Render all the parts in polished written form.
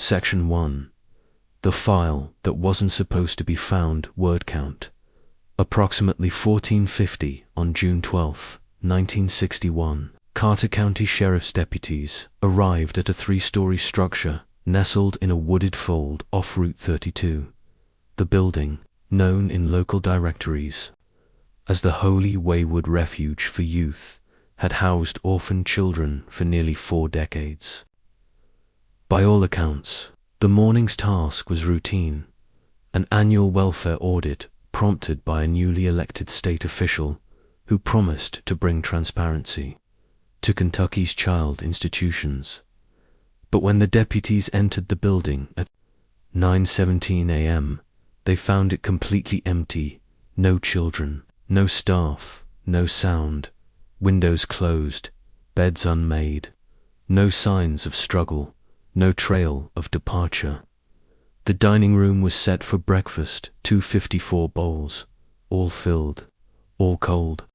Section 1. The file that wasn't supposed to be found. Word count. Approximately 1450 on June 12, 1961, Carter County Sheriff's deputies arrived at a 3-story structure nestled in a wooded fold off Route 32. The building, known in local directories as the Holy Wayward Refuge for Youth, had housed orphaned children for nearly 4 decades. By all accounts, the morning's task was routine, an annual welfare audit prompted by a newly elected state official who promised to bring transparency to Kentucky's child institutions. But when the deputies entered the building at 9:17 a.m., they found it completely empty. No children, no staff, no sound, windows closed, beds unmade, no signs of struggle, no trail of departure. The dining room was set for breakfast, 254 bowls, all filled, all cold.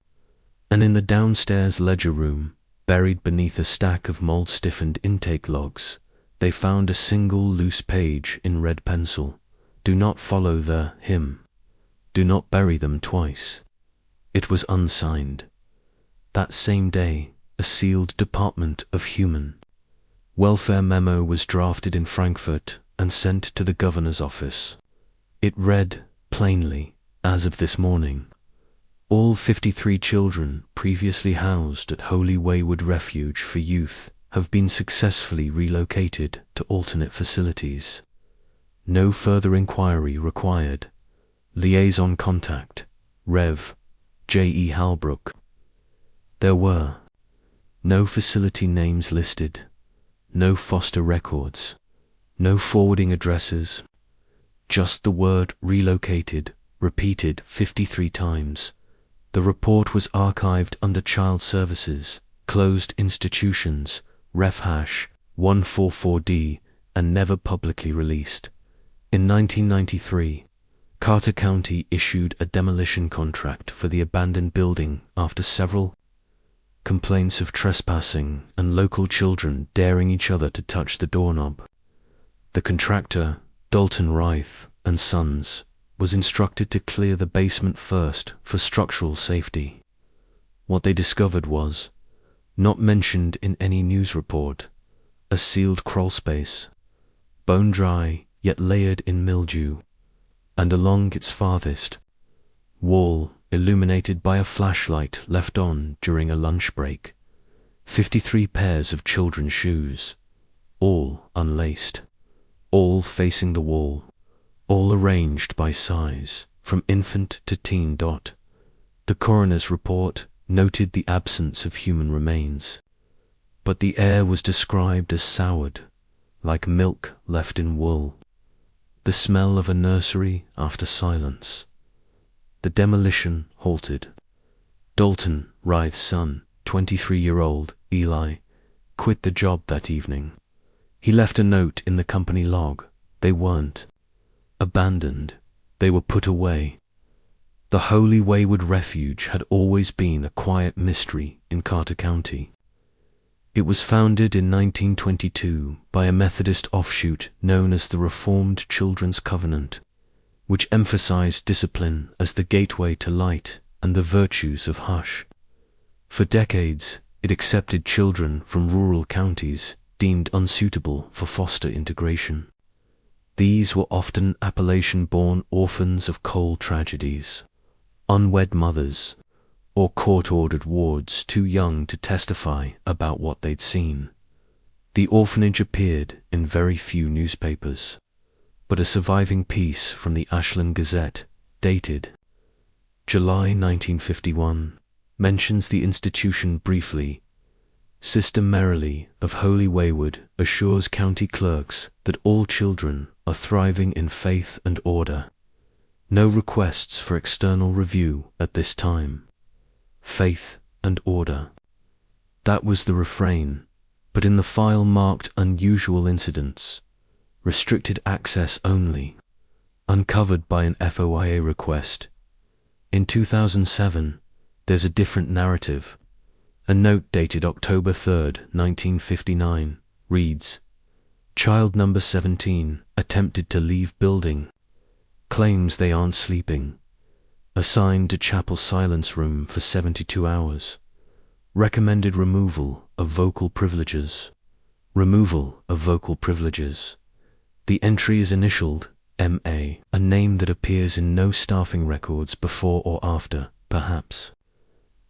And in the downstairs ledger room, buried beneath a stack of mold-stiffened intake logs, they found a single loose page in red pencil. Do not follow the hymn. Do not bury them twice. It was unsigned. That same day, a sealed Department of Human Welfare memo was drafted in Frankfurt and sent to the governor's office. It read, plainly, as of this morning, all 53 children previously housed at Holy Wayward Refuge for Youth have been successfully relocated to alternate facilities. No further inquiry required. Liaison contact, Rev. J.E. Halbrook. There were no facility names listed, no foster records, no forwarding addresses, just the word relocated, repeated 53 times. The report was archived under Child Services, Closed Institutions, Ref hash 144D, and never publicly released. In 1993, Carter County issued a demolition contract for the abandoned building after several complaints of trespassing and local children daring each other to touch the doorknob. The contractor, Dalton Reith and Sons, was instructed to clear the basement first for structural safety. What they discovered was, not mentioned in any news report, a sealed crawlspace, bone-dry yet layered in mildew, and along its farthest wall, illuminated by a flashlight left on during a lunch break, 53 pairs of children's shoes, all unlaced, all facing the wall, all arranged by size, from infant to teen. The coroner's report noted the absence of human remains, but the air was described as soured, like milk left in wool, the smell of a nursery after silence. The demolition halted. Dalton Reith's son, 23-year-old Eli, quit the job that evening. He left a note in the company log. They weren't abandoned, they were put away. The Holy Wayward Refuge had always been a quiet mystery in Carter County. It was founded in 1922 by a Methodist offshoot known as the Reformed Children's Covenant, which emphasized discipline as the gateway to light and the virtues of hush. For decades, it accepted children from rural counties deemed unsuitable for foster integration. These were often Appalachian-born orphans of coal tragedies, unwed mothers, or court-ordered wards too young to testify about what they'd seen. The orphanage appeared in very few newspapers, but a surviving piece from the Ashland Gazette, dated July 1951, mentions the institution briefly. Sister Merrily of Holy Wayward assures county clerks that all children are thriving in faith and order. No requests for external review at this time. Faith and order. That was the refrain, but in the file marked unusual incidents, restricted access only, uncovered by an FOIA request. In 2007, there's a different narrative. A note dated October 3, 1959, reads, Child number 17 attempted to leave building. Claims they aren't sleeping. Assigned to chapel silence room for 72 hours. Recommended removal of vocal privileges. Removal of vocal privileges. The entry is initialed M.A., a name that appears in no staffing records before or after, perhaps.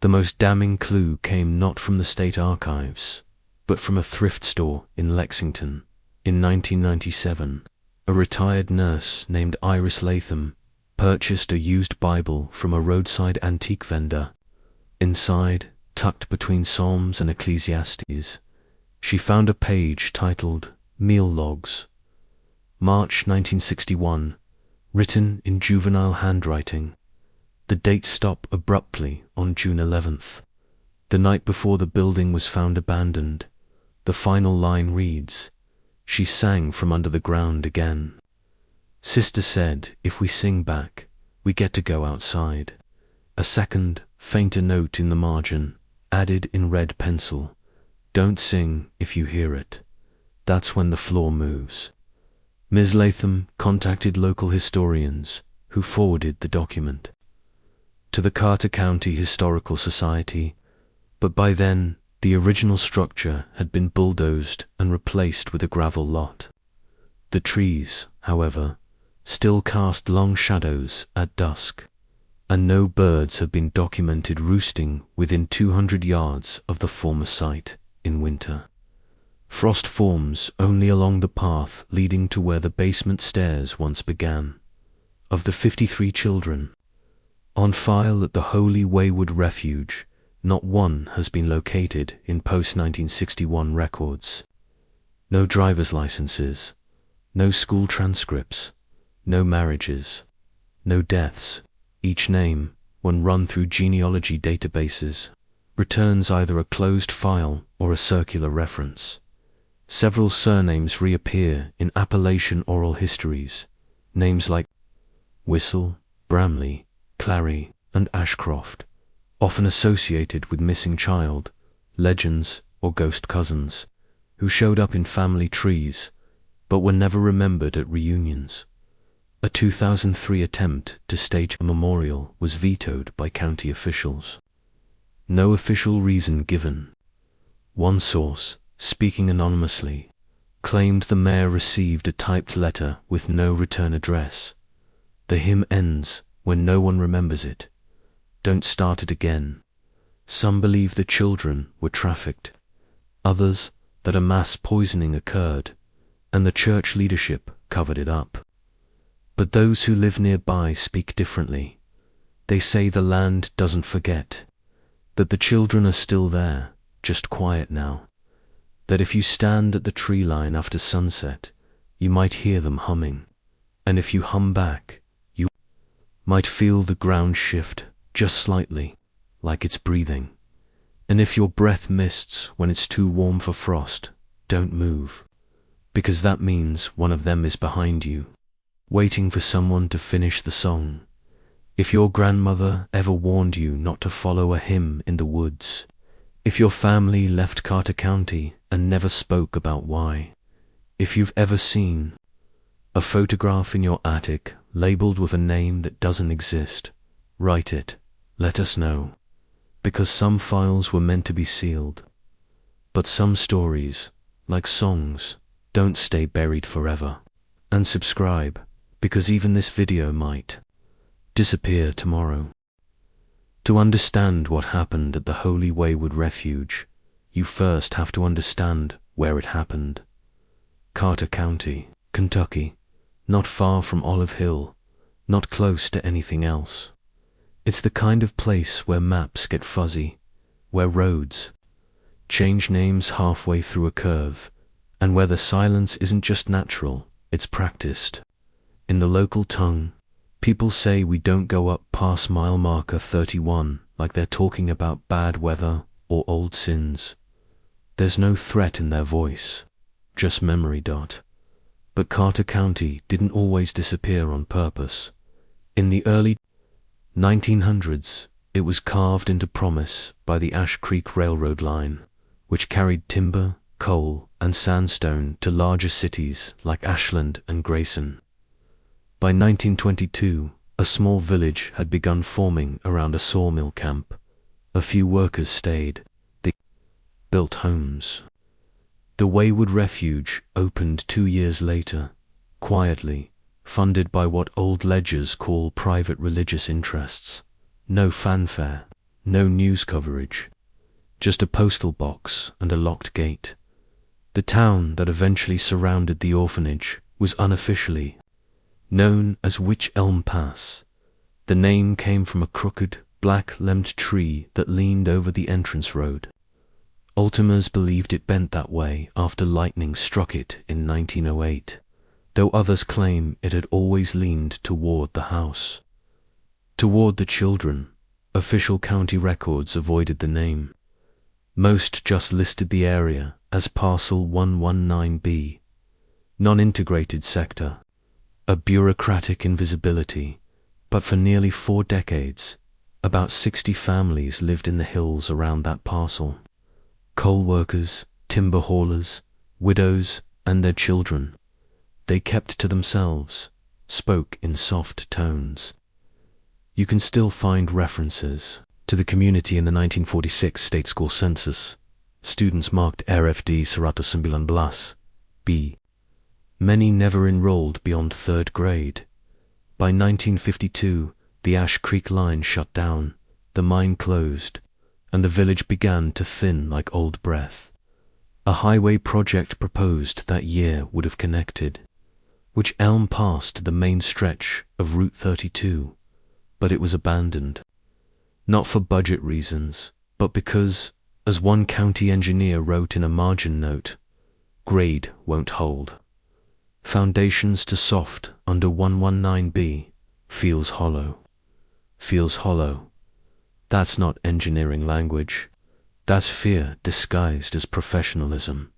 The most damning clue came not from the state archives, but from a thrift store in Lexington. In 1997, a retired nurse named Iris Latham purchased a used Bible from a roadside antique vendor. Inside, tucked between Psalms and Ecclesiastes, she found a page titled Meal Logs. March 1961, written in juvenile handwriting. The dates stop abruptly on June 11th, the night before the building was found abandoned. The final line reads, "She sang from under the ground again. Sister said, if we sing back, we get to go outside." A second, fainter note in the margin, added in red pencil, "Don't sing if you hear it. That's when the floor moves." Ms. Latham contacted local historians, who forwarded the document to the Carter County Historical Society, but by then the original structure had been bulldozed and replaced with a gravel lot. The trees, however, still cast long shadows at dusk, and no birds have been documented roosting within 200 yards of the former site in winter. Frost forms only along the path leading to where the basement stairs once began. Of the 53 children on file at the Holy Wayward Refuge, not one has been located in post-1961 records. No driver's licenses, no school transcripts, no marriages, no deaths. Each name, when run through genealogy databases, returns either a closed file or a circular reference. Several surnames reappear in Appalachian oral histories, names like Whistle, Bramley, Clary, and Ashcroft, often associated with missing child, legends, or ghost cousins, who showed up in family trees, but were never remembered at reunions. A 2003 attempt to stage a memorial was vetoed by county officials. No official reason given. One source, speaking anonymously, claimed the mayor received a typed letter with no return address. The hymn ends when no one remembers it. Don't start it again. Some believe the children were trafficked. Others that a mass poisoning occurred, and the church leadership covered it up. But those who live nearby speak differently. They say the land doesn't forget, that the children are still there, just quiet now, that if you stand at the tree line after sunset, you might hear them humming, and if you hum back, you might feel the ground shift just slightly, like it's breathing. And if your breath mists when it's too warm for frost, don't move, because that means one of them is behind you, waiting for someone to finish the song. If your grandmother ever warned you not to follow a hymn in the woods, if your family left Carter County and never spoke about why, if you've ever seen a photograph in your attic labeled with a name that doesn't exist, write it, let us know, because some files were meant to be sealed. But some stories, like songs, don't stay buried forever. And subscribe, because even this video might disappear tomorrow. To understand what happened at the Holy Wayward Refuge, you first have to understand where it happened. Carter County, Kentucky, not far from Olive Hill, not close to anything else. It's the kind of place where maps get fuzzy, where roads change names halfway through a curve, and where the silence isn't just natural, it's practiced. In the local tongue, people say we don't go up past mile marker 31 like they're talking about bad weather or old sins. There's no threat in their voice, just memory. But Carter County didn't always disappear on purpose. In the early 1900s, it was carved into promise by the Ash Creek Railroad line, which carried timber, coal, and sandstone to larger cities like Ashland and Grayson. By 1922, a small village had begun forming around a sawmill camp. A few workers stayed. They built homes. The Wayward Refuge opened 2 years later, quietly, funded by what old ledgers call private religious interests. No fanfare, no news coverage, just a postal box and a locked gate. The town that eventually surrounded the orphanage was unofficially known as Witch Elm Pass. The name came from a crooked, black-limbed tree that leaned over the entrance road. Ultimers believed it bent that way after lightning struck it in 1908, though others claim it had always leaned toward the house. Toward the children, official county records avoided the name. Most just listed the area as Parcel 119B, non-integrated sector, a bureaucratic invisibility, but for nearly 4 decades, about 60 families lived in the hills around that parcel. Coal workers, timber haulers, widows, and their children. They kept to themselves, spoke in soft tones. You can still find references to the community in the 1946 state school census. Students marked RFD 119 B. Many never enrolled beyond 3rd grade. By 1952, the Ash Creek line shut down, the mine closed, and the village began to thin like old breath. A highway project proposed that year would have connected Witch Elm Pass to the main stretch of Route 32, but it was abandoned. Not for budget reasons, but because, as one county engineer wrote in a margin note, grade won't hold. Foundations to soft under 119B feels hollow. Feels hollow. That's not engineering language. That's fear disguised as professionalism.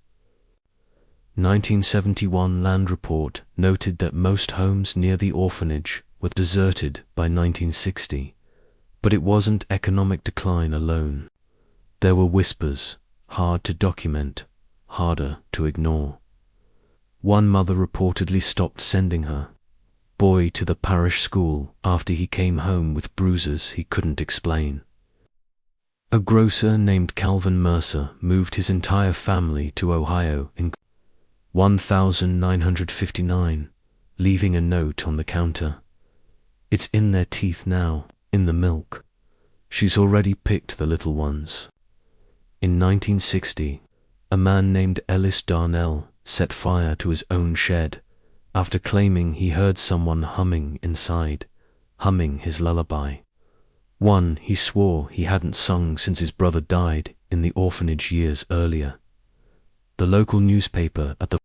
1971 land report noted that most homes near the orphanage were deserted by 1960, but it wasn't economic decline alone. There were whispers, hard to document, harder to ignore. One mother reportedly stopped sending her boy to the parish school after he came home with bruises he couldn't explain. A grocer named Calvin Mercer moved his entire family to Ohio in 1959, leaving a note on the counter. It's in their teeth now, in the milk. She's already picked the little ones. In 1960, a man named Ellis Darnell set fire to his own shed after claiming he heard someone humming inside, humming his lullaby. One he swore he hadn't sung since his brother died in the orphanage years earlier. The local newspaper at the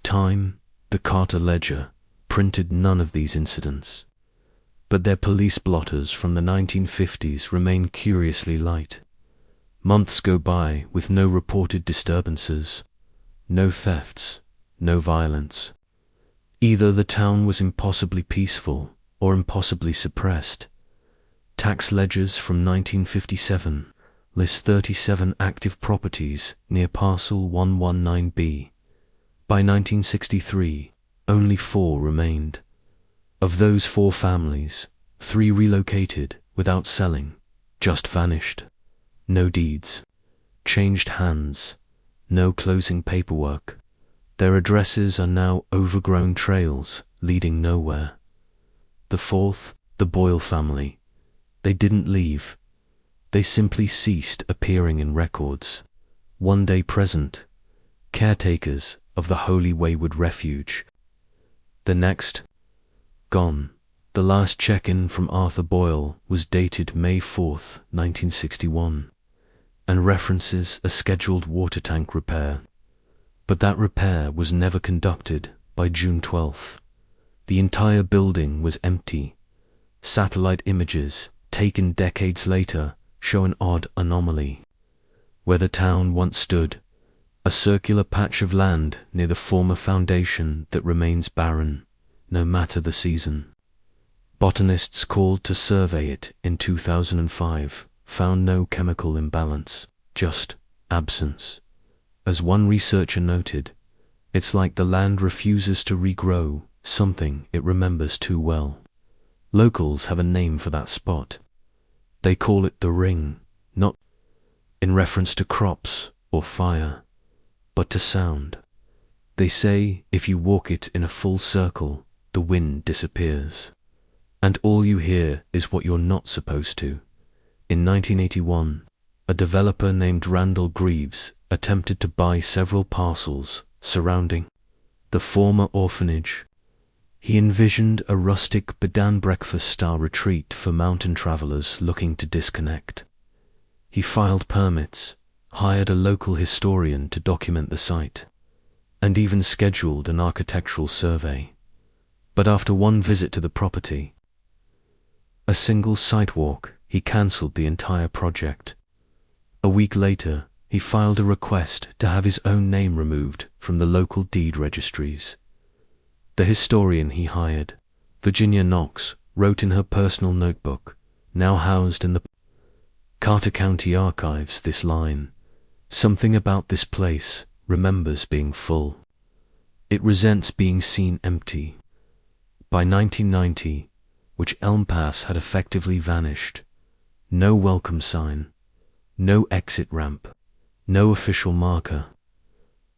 time, the Carter Ledger, printed none of these incidents, but their police blotters from the 1950s remain curiously light. Months go by with no reported disturbances, no thefts, no violence. Either the town was impossibly peaceful or impossibly suppressed. Tax ledgers from 1957 list 37 active properties near Parcel 119B. By 1963, only 4 remained. Of those 4 families, 3 relocated without selling, just vanished. No deeds, changed hands, no closing paperwork. Their addresses are now overgrown trails leading nowhere. The 4th, the Boyle family. They didn't leave. They simply ceased appearing in records. One day present, caretakers of the Holy Wayward Refuge. The next, gone. The last check-in from Arthur Boyle was dated May 4th, 1961, and references a scheduled water tank repair. But that repair was never conducted by June 12th. The entire building was empty. Satellite images, taken decades later, show an odd anomaly. Where the town once stood, a circular patch of land near the former foundation that remains barren, no matter the season. Botanists called to survey it in 2005 found no chemical imbalance, just absence. As one researcher noted, it's like the land refuses to regrow something it remembers too well. Locals have a name for that spot. They call it the ring, not in reference to crops or fire, but to sound. They say if you walk it in a full circle, the wind disappears, and all you hear is what you're not supposed to. In 1981, a developer named Randall Greaves attempted to buy several parcels surrounding the former orphanage. He envisioned a rustic bed and breakfast-style retreat for mountain travelers looking to disconnect. He filed permits, hired a local historian to document the site, and even scheduled an architectural survey. But after one visit to the property, a single sidewalk, he cancelled the entire project. A week later, he filed a request to have his own name removed from the local deed registries. The historian he hired, Virginia Knox, wrote in her personal notebook, now housed in the Carter County Archives, this line: "Something about this place remembers being full. It resents being seen empty." By 1990, which Elm Pass had effectively vanished. No welcome sign, no exit ramp, no official marker.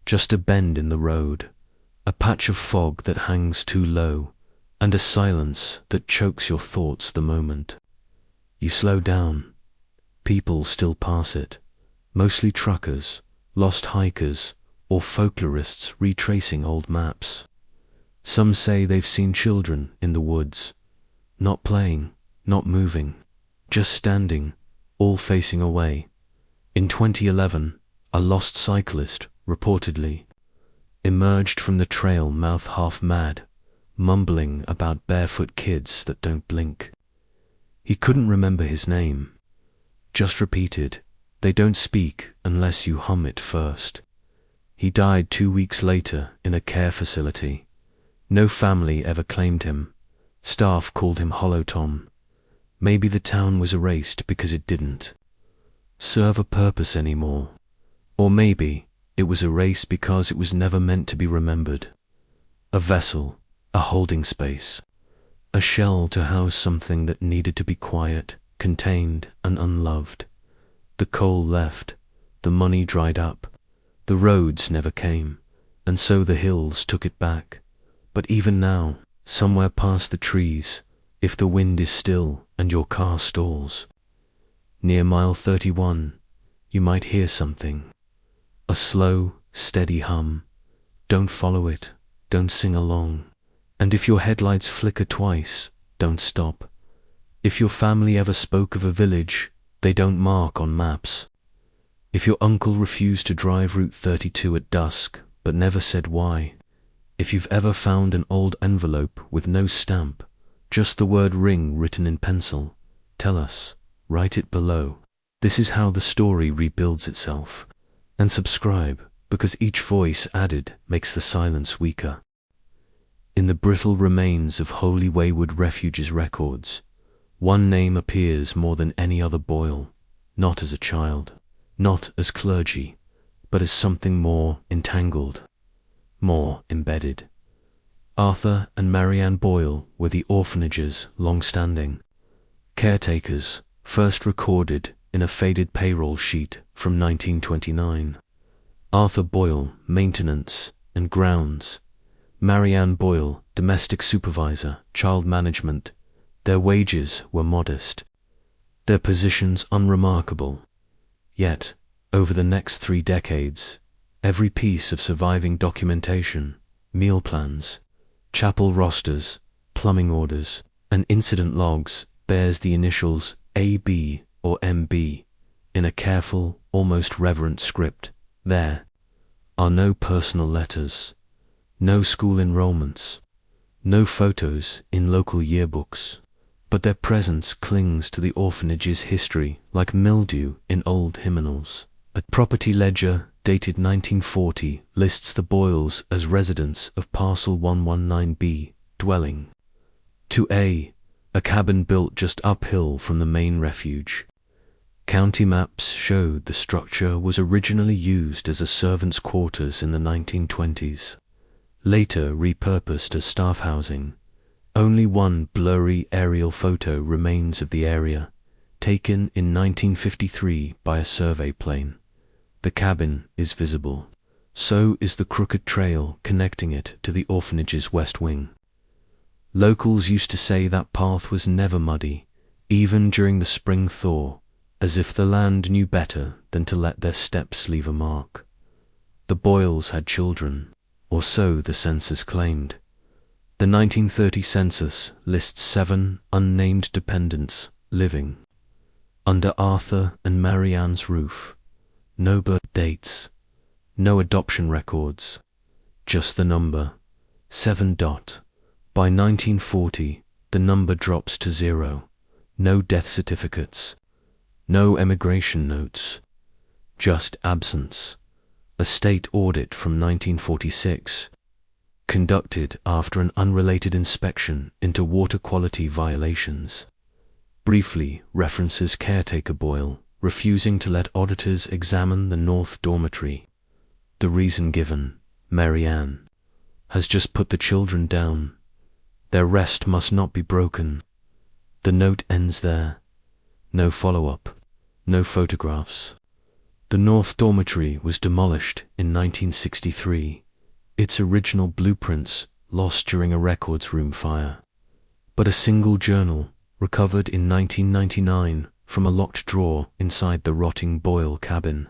Just a bend in the road, a patch of fog that hangs too low, and a silence that chokes your thoughts the moment you slow down. People still pass it, mostly truckers, lost hikers, or folklorists retracing old maps. Some say they've seen children in the woods, not playing, not moving, just standing, all facing away. In 2011, a lost cyclist, reportedly, emerged from the trail mouth half mad, mumbling about barefoot kids that don't blink. He couldn't remember his name, just repeated, "They don't speak unless you hum it first." He died 2 weeks later in a care facility. No family ever claimed him. Staff called him Hollow Tom. Maybe the town was erased because it didn't serve a purpose anymore. Or maybe it was erased because it was never meant to be remembered. A vessel, a holding space, a shell to house something that needed to be quiet, contained, and unloved. The coal left, the money dried up, the roads never came, and so the hills took it back. But even now, somewhere past the trees, if the wind is still and your car stalls, near mile 31, you might hear something. A slow, steady hum. Don't follow it, don't sing along. And if your headlights flicker twice, don't stop. If your family ever spoke of a village, they don't mark on maps. If your uncle refused to drive Route 32 at dusk, but never said why. If you've ever found an old envelope with no stamp, just the word ring written in pencil, tell us, write it below. This is how the story rebuilds itself. And subscribe, because each voice added makes the silence weaker. In the brittle remains of Holy Wayward Refuge's records, one name appears more than any other Boyle, not as a child, not as clergy, but as something more entangled, more embedded. Arthur and Marianne Boyle were the orphanage's long-standing caretakers, first recorded in a faded payroll sheet from 1929. Arthur Boyle, maintenance and grounds. Marianne Boyle, domestic supervisor, child management. Their wages were modest, their positions unremarkable. Yet, over the next 3 decades, every piece of surviving documentation, meal plans, chapel rosters, plumbing orders, and incident logs bears the initials AB or MB in a careful, almost reverent script. There are no personal letters, no school enrollments, no photos in local yearbooks, but their presence clings to the orphanage's history like mildew in old hymnals. A property ledger dated 1940 lists the Boyles as residents of Parcel 119B, dwelling 2A, a cabin built just uphill from the main refuge. County maps showed the structure was originally used as a servant's quarters in the 1920s, later repurposed as staff housing. Only one blurry aerial photo remains of the area, taken in 1953 by a survey plane. The cabin is visible. So is the crooked trail connecting it to the orphanage's west wing. Locals used to say that path was never muddy, even during the spring thaw, as if the land knew better than to let their steps leave a mark. The Boyles had children, or so the census claimed. The 1930 census lists 7 unnamed dependents living under Arthur and Marianne's roof. No birth dates, no adoption records, just the number, 7. By 1940, the number drops to 0. No death certificates, no emigration notes, just absence. A state audit from 1946, conducted after an unrelated inspection into water quality violations, briefly references caretaker Boyle refusing to let auditors examine the north dormitory. The reason given, Marianne, has just put the children down. Their rest must not be broken. The note ends there. No follow-up, no photographs. The north dormitory was demolished in 1963, its original blueprints lost during a records room fire. But a single journal, recovered in 1999 from a locked drawer inside the rotting Boyle cabin,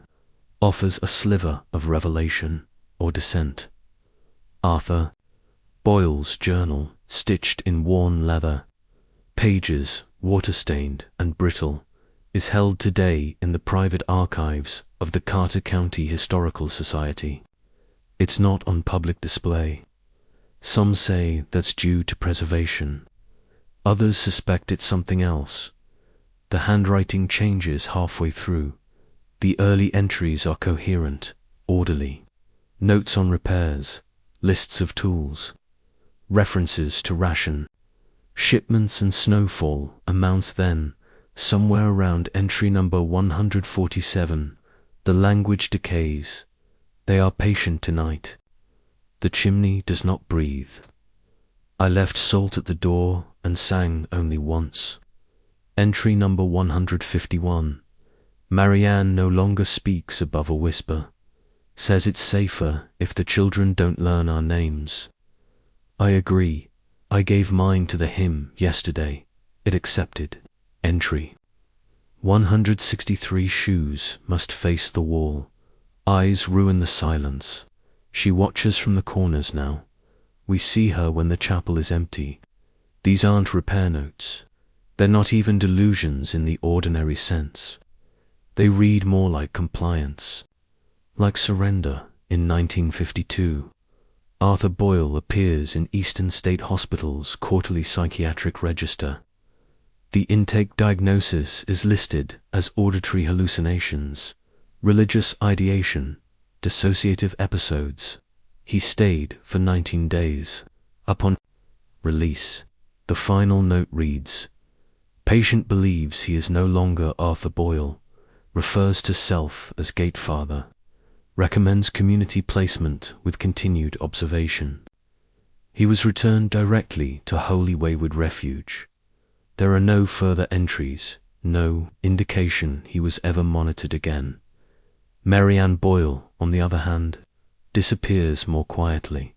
offers a sliver of revelation or dissent. Arthur Boyle's journal, stitched in worn leather, pages water-stained and brittle, is held today in the private archives of the Carter County Historical Society. It's not on public display. Some say that's due to preservation. Others suspect it's something else. The handwriting changes halfway through. The early entries are coherent, orderly. Notes on repairs, lists of tools, references to ration, shipments and snowfall amounts then, somewhere around entry number 147. The language decays. They are patient tonight. The chimney does not breathe. I left salt at the door and sang only once. Entry number 151. Marianne no longer speaks above a whisper. Says it's safer if the children don't learn our names. I agree. I gave mine to the hymn yesterday. It accepted. Entry 163. Shoes must face the wall. Eyes ruin the silence. She watches from the corners now. We see her when the chapel is empty. These aren't repair notes. They're not even delusions in the ordinary sense. They read more like compliance, like surrender. In 1952, Arthur Boyle appears in Eastern State Hospital's quarterly psychiatric register. The intake diagnosis is listed as auditory hallucinations, religious ideation, dissociative episodes. He stayed for 19 days. Upon release, the final note reads, "Patient believes he is no longer Arthur Boyle, refers to self as gatefather, recommends community placement with continued observation. He was returned directly to Holy Wayward Refuge. There are no further entries, no indication he was ever monitored again." Marianne Boyle, on the other hand, disappears more quietly.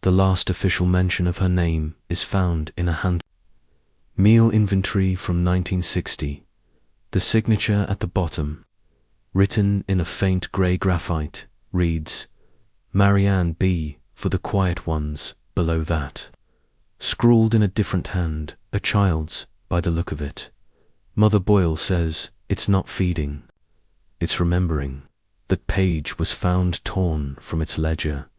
The last official mention of her name is found in a hand meal inventory from 1960. The signature at the bottom, written in a faint grey graphite, reads, "Marianne B. for the quiet ones." Below that, scrawled in a different hand, a child's, by the look of it, Mother Boyle says, "It's not feeding, it's remembering." That page was found torn from its ledger,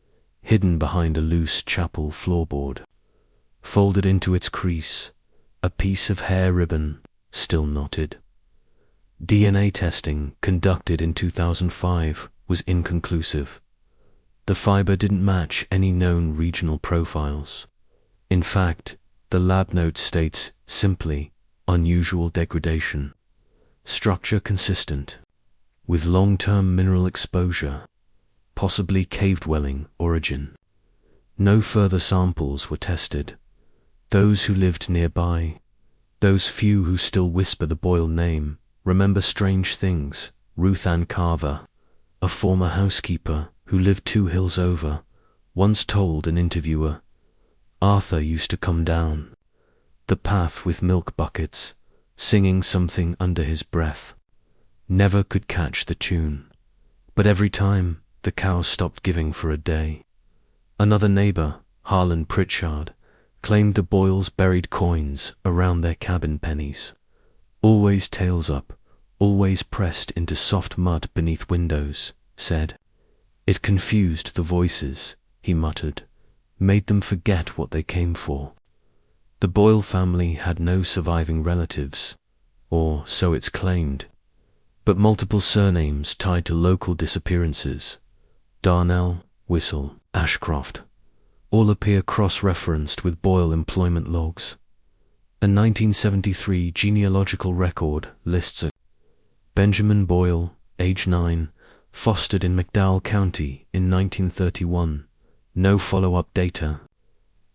hidden behind a loose chapel floorboard. Folded into its crease, a piece of hair ribbon, still knotted. DNA testing conducted in 2005 was inconclusive. The fiber didn't match any known regional profiles. In fact, the lab note states simply, unusual degradation. Structure consistent with long-term mineral exposure, possibly cave dwelling origin. No further samples were tested. Those who lived nearby, those few who still whisper the Boyle name, remember strange things. Ruth Ann Carver, a former housekeeper who lived 2 hills over, once told an interviewer, "Arthur used to come down the path with milk buckets, singing something under his breath. Never could catch the tune, but every time the cow stopped giving for a day." Another neighbor, Harlan Pritchard, claimed the Boyles buried coins around their cabin pennies, always tails up, always pressed into soft mud beneath windows, said. It confused the voices, he muttered, made them forget what they came for. The Boyle family had no surviving relatives, or so it's claimed, but multiple surnames tied to local disappearances. Darnell, Whistle, Ashcroft, all appear cross-referenced with Boyle employment logs. A 1973 genealogical record lists a Benjamin Boyle, age 9, fostered in McDowell County in 1931. No follow-up data.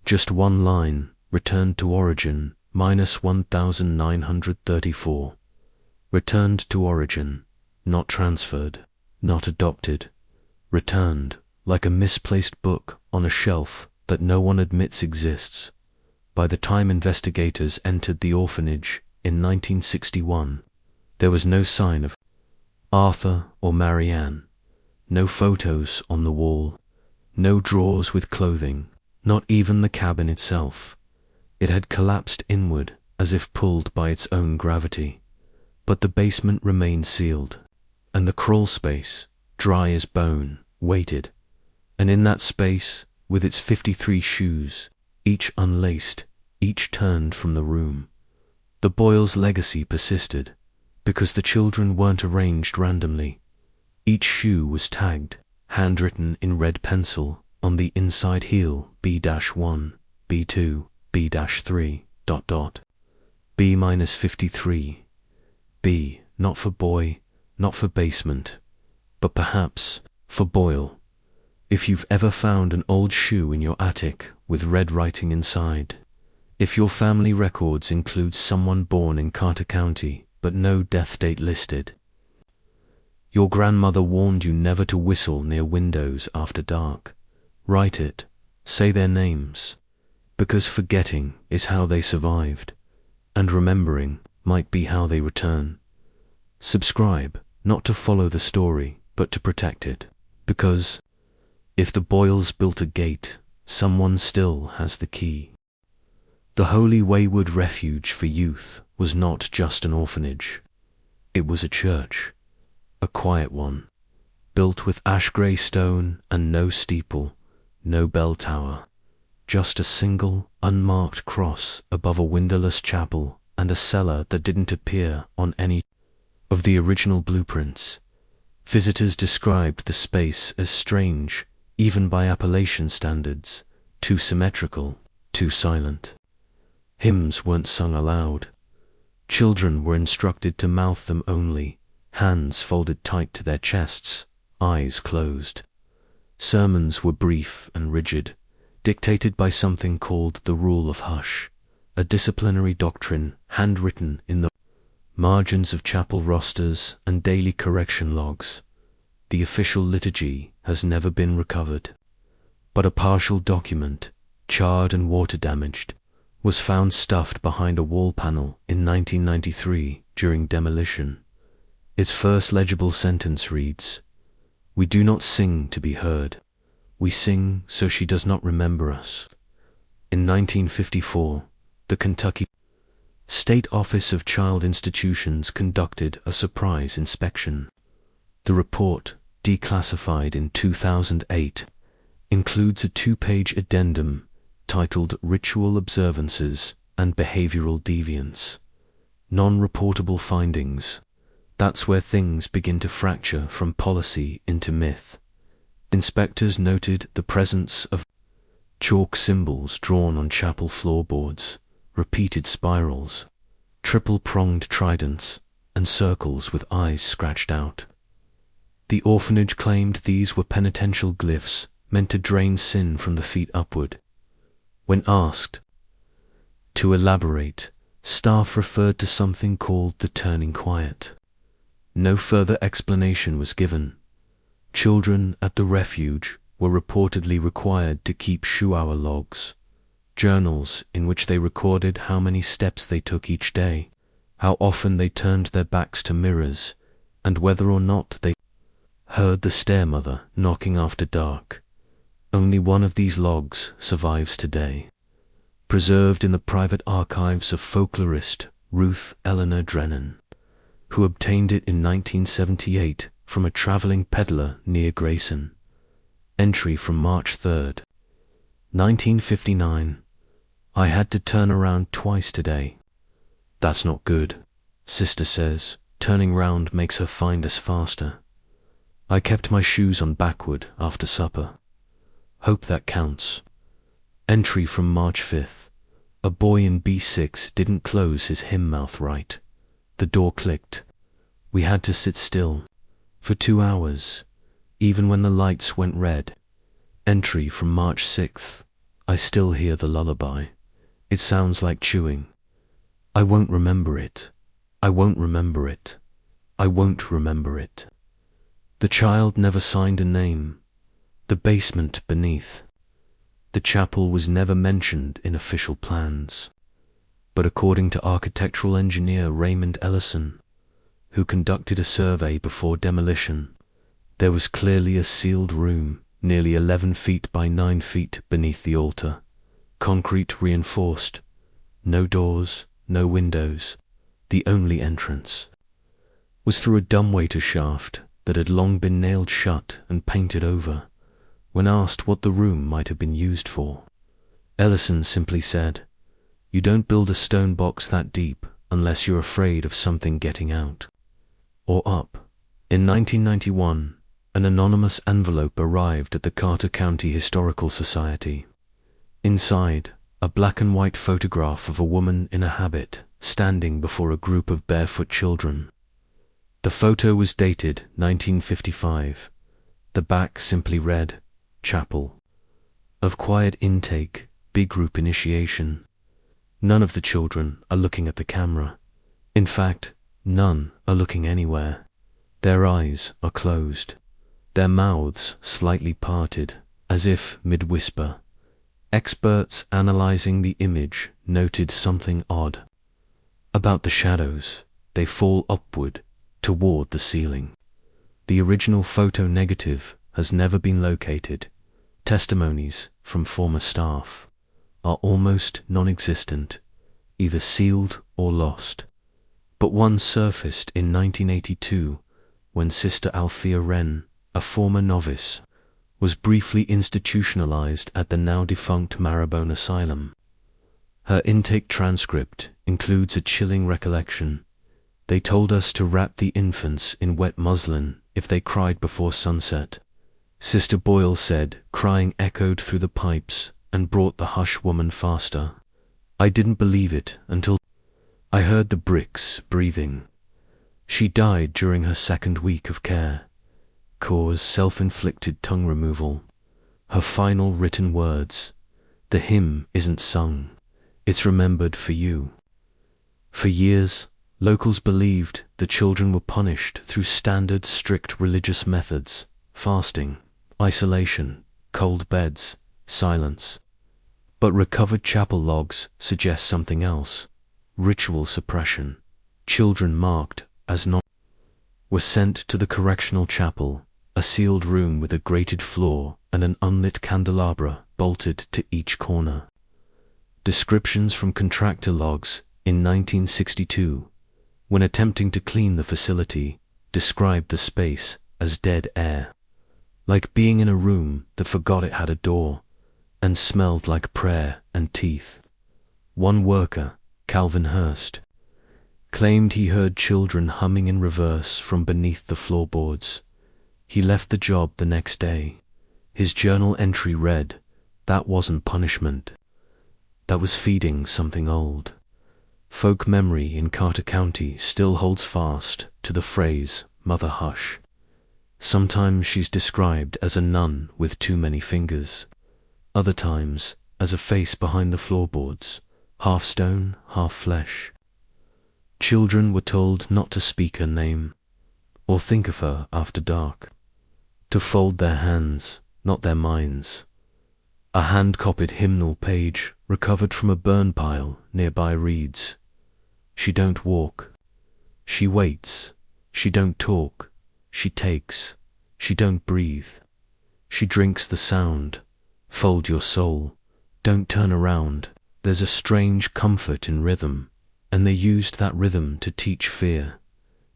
Just one line, returned to origin, -1934. Returned to origin, not transferred, not adopted. Returned, like a misplaced book on a shelf that no one admits exists. By the time investigators entered the orphanage in 1961, there was no sign of Arthur or Marianne, no photos on the wall, no drawers with clothing, not even the cabin itself. It had collapsed inward as if pulled by its own gravity. But the basement remained sealed, and the crawl space, dry as bone, waited. And in that space, with its 53 shoes, each unlaced, each turned from the room, the Boyles' legacy persisted, because the children weren't arranged randomly. Each shoe was tagged, handwritten in red pencil, on the inside heel, B-1, B2, B-3, ... B-53. B, not for boy, not for basement, but perhaps for Boyle. If you've ever found an old shoe in your attic with red writing inside, if your family records include someone born in Carter County but no death date listed, your grandmother warned you never to whistle near windows after dark. Write it, say their names, because forgetting is how they survived, and remembering might be how they return. Subscribe, not to follow the story, but to protect it, because if the Boyles built a gate, someone still has the key. The Holy Wayward Refuge for Youth was not just an orphanage. It was a church, a quiet one, built with ash-grey stone and no steeple, no bell tower, just a single, unmarked cross above a windowless chapel and a cellar that didn't appear on any of the original blueprints. Visitors described the space as strange, even by Appalachian standards, too symmetrical, too silent. Hymns weren't sung aloud. Children were instructed to mouth them only, hands folded tight to their chests, eyes closed. Sermons were brief and rigid, dictated by something called the Rule of Hush, a disciplinary doctrine handwritten in the margins of chapel rosters and daily correction logs. The official liturgy has never been recovered, but a partial document, charred and water-damaged, was found stuffed behind a wall panel in 1993 during demolition. Its first legible sentence reads, "We do not sing to be heard. We sing so she does not remember us." In 1954, the Kentucky State Office of Child Institutions conducted a surprise inspection. The report, declassified in 2008, includes a 2-page addendum titled Ritual Observances and Behavioral Deviance. Non-reportable findings. That's where things begin to fracture from policy into myth. Inspectors noted the presence of chalk symbols drawn on chapel floorboards, repeated spirals, triple-pronged tridents, and circles with eyes scratched out. The orphanage claimed these were penitential glyphs meant to drain sin from the feet upward. When asked to elaborate, staff referred to something called the turning quiet. No further explanation was given. Children at the refuge were reportedly required to keep shoe-hour logs, journals in which they recorded how many steps they took each day, how often they turned their backs to mirrors, and whether or not they heard the stairmother knocking after dark. Only one of these logs survives today, preserved in the private archives of folklorist Ruth Eleanor Drennan, who obtained it in 1978 from a traveling peddler near Grayson. Entry from March 3rd, 1959. I had to turn around twice today. That's not good, Sister says. Turning round makes her find us faster. I kept my shoes on backward after supper. Hope that counts. Entry from March 5th. A boy in B6 didn't close his hymn mouth right. The door clicked. We had to sit still for 2 hours, even when the lights went red. Entry from March 6th. I still hear the lullaby. It sounds like chewing. I won't remember it. I won't remember it. I won't remember it. The child never signed a name. The basement beneath. The chapel was never mentioned in official plans. But according to architectural engineer Raymond Ellison, who conducted a survey before demolition, there was clearly a sealed room nearly 11 feet by 9 feet beneath the altar, concrete reinforced, no doors, no windows. The only entrance was through a dumbwaiter shaft that had long been nailed shut and painted over. When asked what the room might have been used for, Ellison simply said, "You don't build a stone box that deep unless you're afraid of something getting out or up." In 1991, an anonymous envelope arrived at the Carter County Historical Society. Inside, a black and white photograph of a woman in a habit standing before a group of barefoot children. The photo was dated 1955. The back simply read, "Chapel of Quiet Intake, Big Group Initiation." None of the children are looking at the camera. In fact, none are looking anywhere. Their eyes are closed, their mouths slightly parted, as if mid-whisper. Experts analyzing the image noted something odd about the shadows. They fall upward toward the ceiling. The original photo negative has never been located. Testimonies from former staff are almost non-existent, either sealed or lost. But one surfaced in 1982 when Sister Althea Wren, a former novice, was briefly institutionalized at the now-defunct Marrowbone Asylum. Her intake transcript includes a chilling recollection. They told us to wrap the infants in wet muslin if they cried before sunset. Sister Boyle said crying echoed through the pipes and brought the hush woman faster. I didn't believe it until I heard the bricks breathing. She died during her second week of care. Cause self-inflicted tongue removal. Her final written words: "The hymn isn't sung, it's remembered for you." For years, locals believed the children were punished through standard strict religious methods: fasting, isolation, cold beds, silence. But recovered chapel logs suggest something else: ritual suppression. Children marked as not were sent to the correctional chapel, a sealed room with a grated floor and an unlit candelabra bolted to each corner. Descriptions from contractor logs in 1962, when attempting to clean the facility, described the space as dead air, like being in a room that forgot it had a door and smelled like prayer and teeth. One worker, Calvin Hurst, claimed he heard children humming in reverse from beneath the floorboards. He left the job the next day. His journal entry read, "That wasn't punishment. That was feeding something old." Folk memory in Carter County still holds fast to the phrase, "Mother Hush." Sometimes she's described as a nun with too many fingers. Other times as a face behind the floorboards, half stone, half flesh. Children were told not to speak her name, or think of her after dark. To fold their hands, not their minds. A hand-copied hymnal page recovered from a burn pile nearby reads, "She don't walk. She waits. She don't talk. She takes. She don't breathe. She drinks the sound. Fold your soul. Don't turn around." There's a strange comfort in rhythm, and they used that rhythm to teach fear.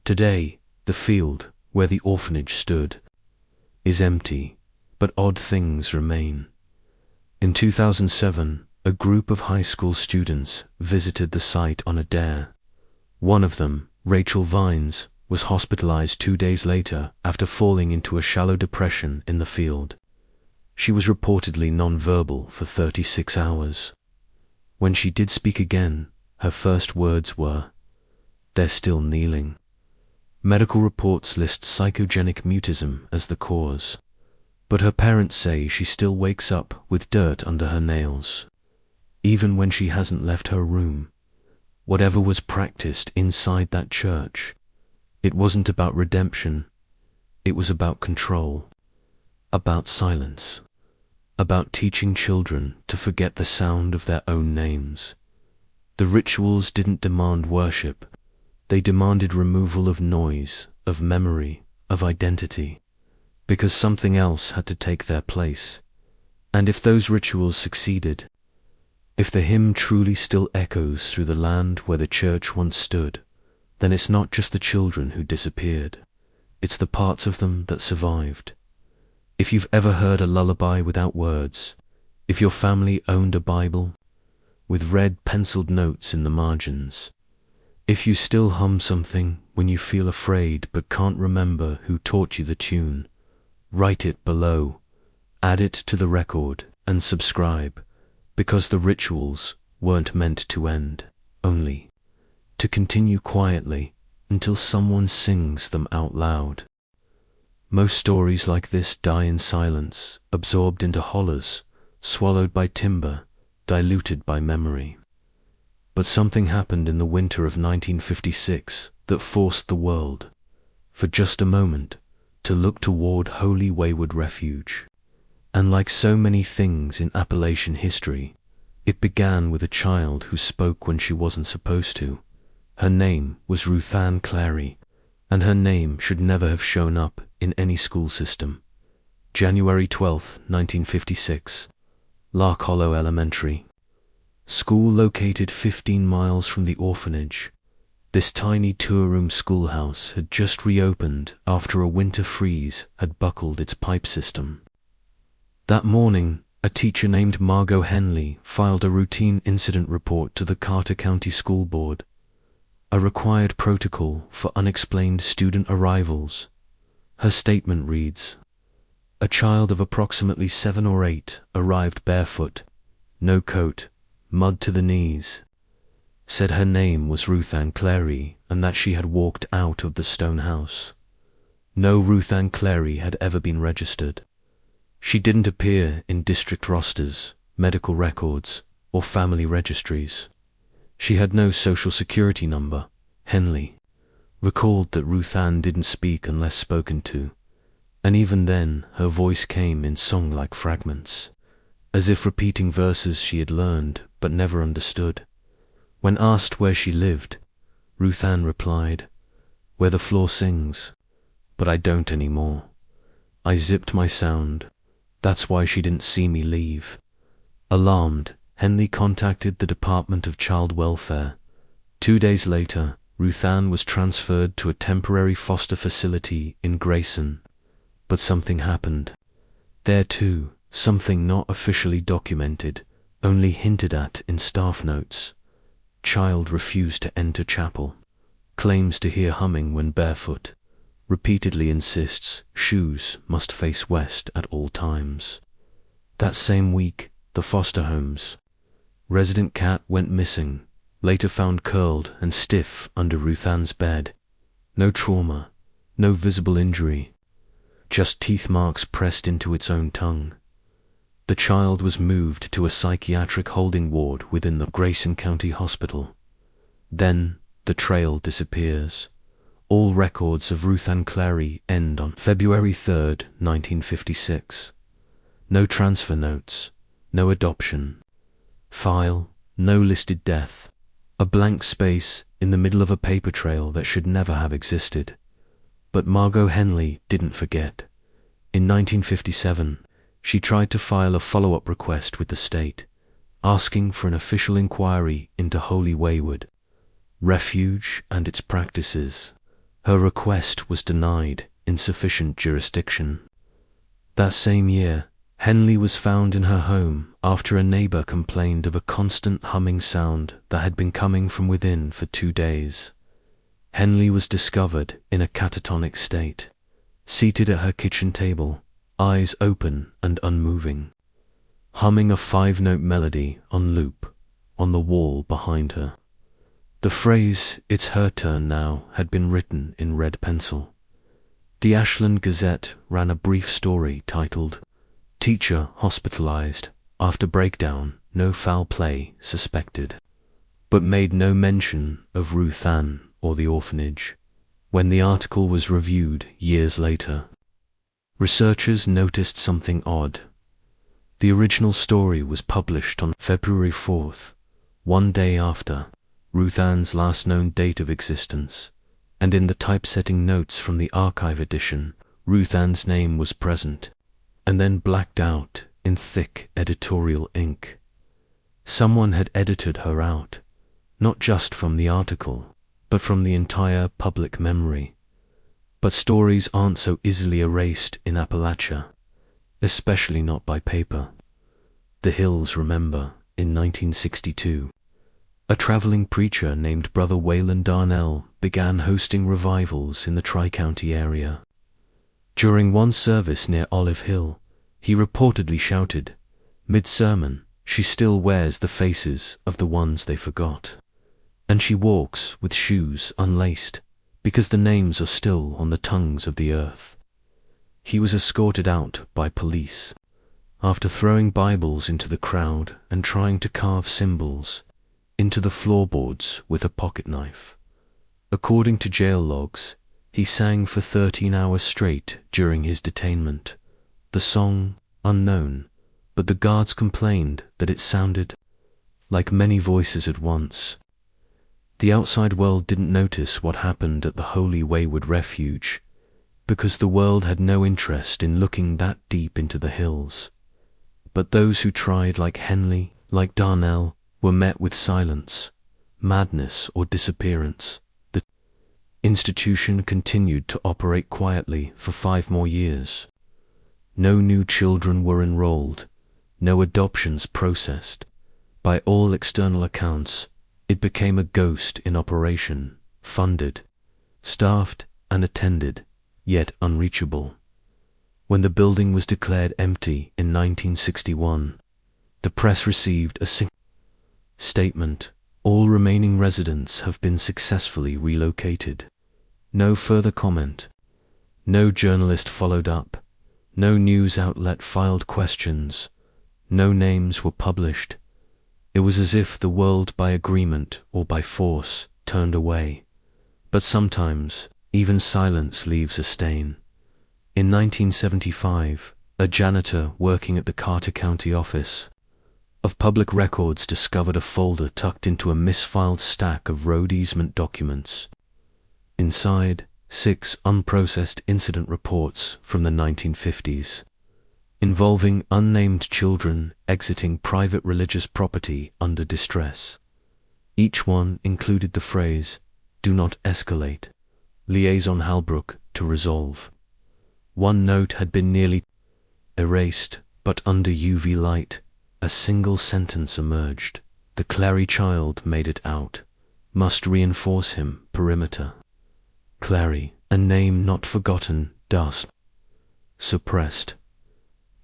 Today, the field where the orphanage stood is empty, but odd things remain. In 2007, a group of high school students visited the site on a dare. One of them, Rachel Vines, was hospitalized 2 days later after falling into a shallow depression in the field. She was reportedly nonverbal for 36 hours. When she did speak again, her first words were, "They're still kneeling." Medical reports list psychogenic mutism as the cause, but her parents say she still wakes up with dirt under her nails, even when she hasn't left her room. Whatever was practiced inside that church, it wasn't about redemption, it was about control, about silence, about teaching children to forget the sound of their own names. The rituals didn't demand worship, they demanded removal of noise, of memory, of identity, because something else had to take their place. And if those rituals succeeded, if the hymn truly still echoes through the land where the church once stood, then it's not just the children who disappeared, it's the parts of them that survived. If you've ever heard a lullaby without words, if your family owned a Bible with red penciled notes in the margins, if you still hum something when you feel afraid but can't remember who taught you the tune, write it below, add it to the record, and subscribe, because the rituals weren't meant to end, only to continue quietly until someone sings them out loud. Most stories like this die in silence, absorbed into hollers, swallowed by timber, diluted by memory. But something happened in the winter of 1956 that forced the world, for just a moment, to look toward holy wayward refuge. And like so many things in Appalachian history, it began with a child who spoke when she wasn't supposed to. Her name was Ruth Ann Clary, and her name should never have shown up in any school system. January 12, 1956, Lark Hollow Elementary. School located 15 miles from the orphanage. This tiny two-room schoolhouse had just reopened after a winter freeze had buckled its pipe system. That morning, a teacher named Margot Henley filed a routine incident report to the Carter County School Board, a required protocol for unexplained student arrivals. Her statement reads, "A child of approximately 7 or 8 arrived barefoot, no coat, mud to the knees. Said her name was Ruth Ann Clary and that she had walked out of the stone house. No Ruth Ann Clary had ever been registered. She didn't appear in district rosters, medical records, or family registries. She had no social security number." Henley recalled that Ruth Ann didn't speak unless spoken to, and even then her voice came in song-like fragments, as if repeating verses she had learned but never understood. When asked where she lived, Ruth Ann replied, "Where the floor sings, but I don't anymore. I zipped my sound, that's why she didn't see me leave." Alarmed, Henley contacted the Department of Child Welfare. 2 days later, Ruth Ann was transferred to a temporary foster facility in Grayson. But something happened. There too, something not officially documented, only hinted at in staff notes. Child refused to enter chapel. Claims to hear humming when barefoot. Repeatedly insists shoes must face west at all times. That same week, the foster homes. Resident cat went missing. later found curled and stiff under Ruth Ann's bed. No trauma, no visible injury, just teeth marks pressed into its own tongue. The child was moved to a psychiatric holding ward within the Grayson County Hospital. Then the trail disappears. All records of Ruth Ann Clary end on February 3rd, 1956. No transfer notes, no adoption file, no listed death. A blank space in the middle of a paper trail that should never have existed. But Margot Henley didn't forget. In 1957, she tried to file a follow-up request with the state, asking for an official inquiry into Holy Wayward Refuge and its practices. Her request was denied insufficient jurisdiction. That same year, Henley was found in her home after a neighbor complained of a constant humming sound that had been coming from within for 2 days. Henley was discovered in a catatonic state, seated at her kitchen table, eyes open and unmoving, humming a 5-note melody on loop on the wall behind her. The phrase, "It's her turn now," had been written in red pencil. The Ashland Gazette ran a brief story titled, "Teacher Hospitalized After Breakdown, No Foul Play Suspected," but made no mention of Ruth Ann or the orphanage. When the article was reviewed years later, researchers noticed something odd. The original story was published on February 4th, 1 day after Ruth Ann's last known date of existence, and in the typesetting notes from the archive edition, Ruth Ann's name was present, and then blacked out in thick editorial ink. Someone had edited her out, not just from the article, but from the entire public memory. But stories aren't so easily erased in Appalachia, especially not by paper. The Hills remember, in 1962, a traveling preacher named Brother Wayland Darnell began hosting revivals in the Tri-County area. During one service near Olive Hill, he reportedly shouted, mid-sermon, "She still wears the faces of the ones they forgot. And she walks with shoes unlaced, because the names are still on the tongues of the earth." He was escorted out by police after throwing Bibles into the crowd and trying to carve symbols into the floorboards with a pocket knife. According to jail logs, he sang for 13 hours straight during his detainment. The song, unknown, but the guards complained that it sounded like many voices at once. The outside world didn't notice what happened at the Holy Wayward Refuge, because the world had no interest in looking that deep into the hills. But those who tried, like Henley, like Darnell, were met with silence, madness, or disappearance. The institution continued to operate quietly for 5 more years. No new children were enrolled, no adoptions processed. By all external accounts, it became a ghost in operation, funded, staffed, and attended, yet unreachable. When the building was declared empty in 1961, the press received a statement: "All remaining residents have been successfully relocated." No further comment. No journalist followed up. No news outlet filed questions. No names were published. It was as if the world, by agreement or by force, turned away. But sometimes, even silence leaves a stain. In 1975, a janitor working at the Carter County office of Public Records discovered a folder tucked into a misfiled stack of road easement documents. Inside, 6 unprocessed incident reports from the 1950s, involving unnamed children exiting private religious property under distress. Each one included the phrase, "Do not escalate. Liaison Halbrook to resolve." One note had been nearly erased, but under UV light, a single sentence emerged: "The Clary child made it out. Must reinforce him, perimeter." Clary, a name not forgotten, dust. Suppressed.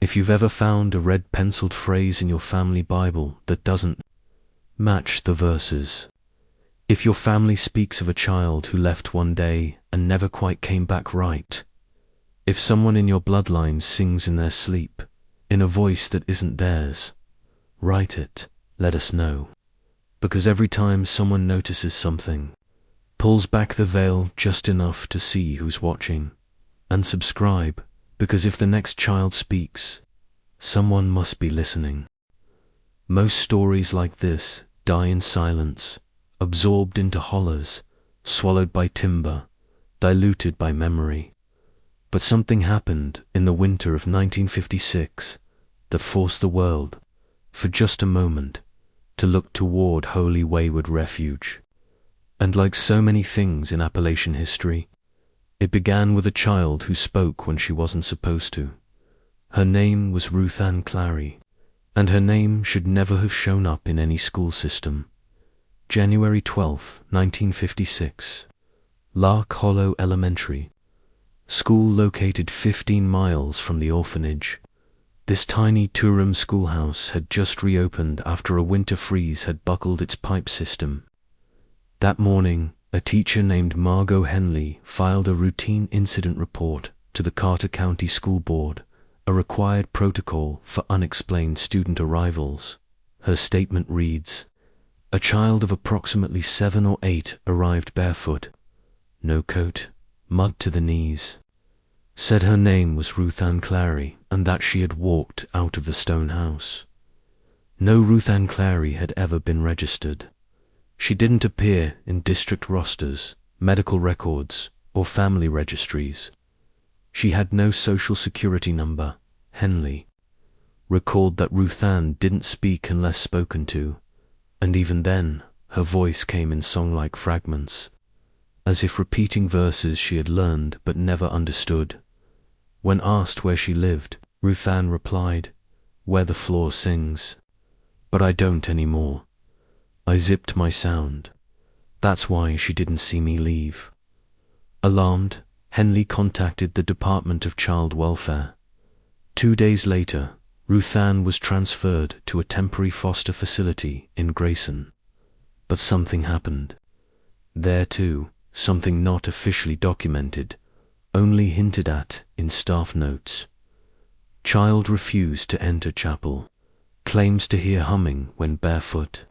If you've ever found a red penciled phrase in your family Bible that doesn't match the verses, If your family speaks of a child who left one day and never quite came back right, if someone in your bloodline sings in their sleep, in a voice that isn't theirs, write it, let us know. Because every time someone notices something, pulls back the veil just enough to see who's watching, and subscribe, because if the next child speaks, someone must be listening. Most stories like this die in silence, absorbed into hollows, swallowed by timber, diluted by memory. But something happened in the winter of 1956 that forced the world, for just a moment, to look toward Holy Wayward Refuge. And like so many things in Appalachian history, it began with a child who spoke when she wasn't supposed to. Her name was Ruth Ann Clary, and her name should never have shown up in any school system. January 12, 1956. Lark Hollow Elementary. School located 15 miles from the orphanage. This tiny two-room schoolhouse had just reopened after a winter freeze had buckled its pipe system. That morning, a teacher named Margot Henley filed a routine incident report to the Carter County School Board, a required protocol for unexplained student arrivals. Her statement reads, "A child of approximately 7 or 8 arrived barefoot, no coat, mud to the knees. Said her name was Ruth Ann Clary and that she had walked out of the stone house. No Ruth Ann Clary had ever been registered. She didn't appear in district rosters, medical records, or family registries. She had no social security number." Henley recalled that Ruth Ann didn't speak unless spoken to, and even then her voice came in song-like fragments, as if repeating verses she had learned but never understood. When asked where she lived, Ruth Ann replied, "Where the floor sings. But I don't anymore. I zipped my sound. That's why she didn't see me leave." Alarmed, Henley contacted the Department of Child Welfare. 2 days later, Ruth Ann was transferred to a temporary foster facility in Grayson. But something happened. There too, something not officially documented, only hinted at in staff notes. Child refused to enter chapel, claims to hear humming when barefoot,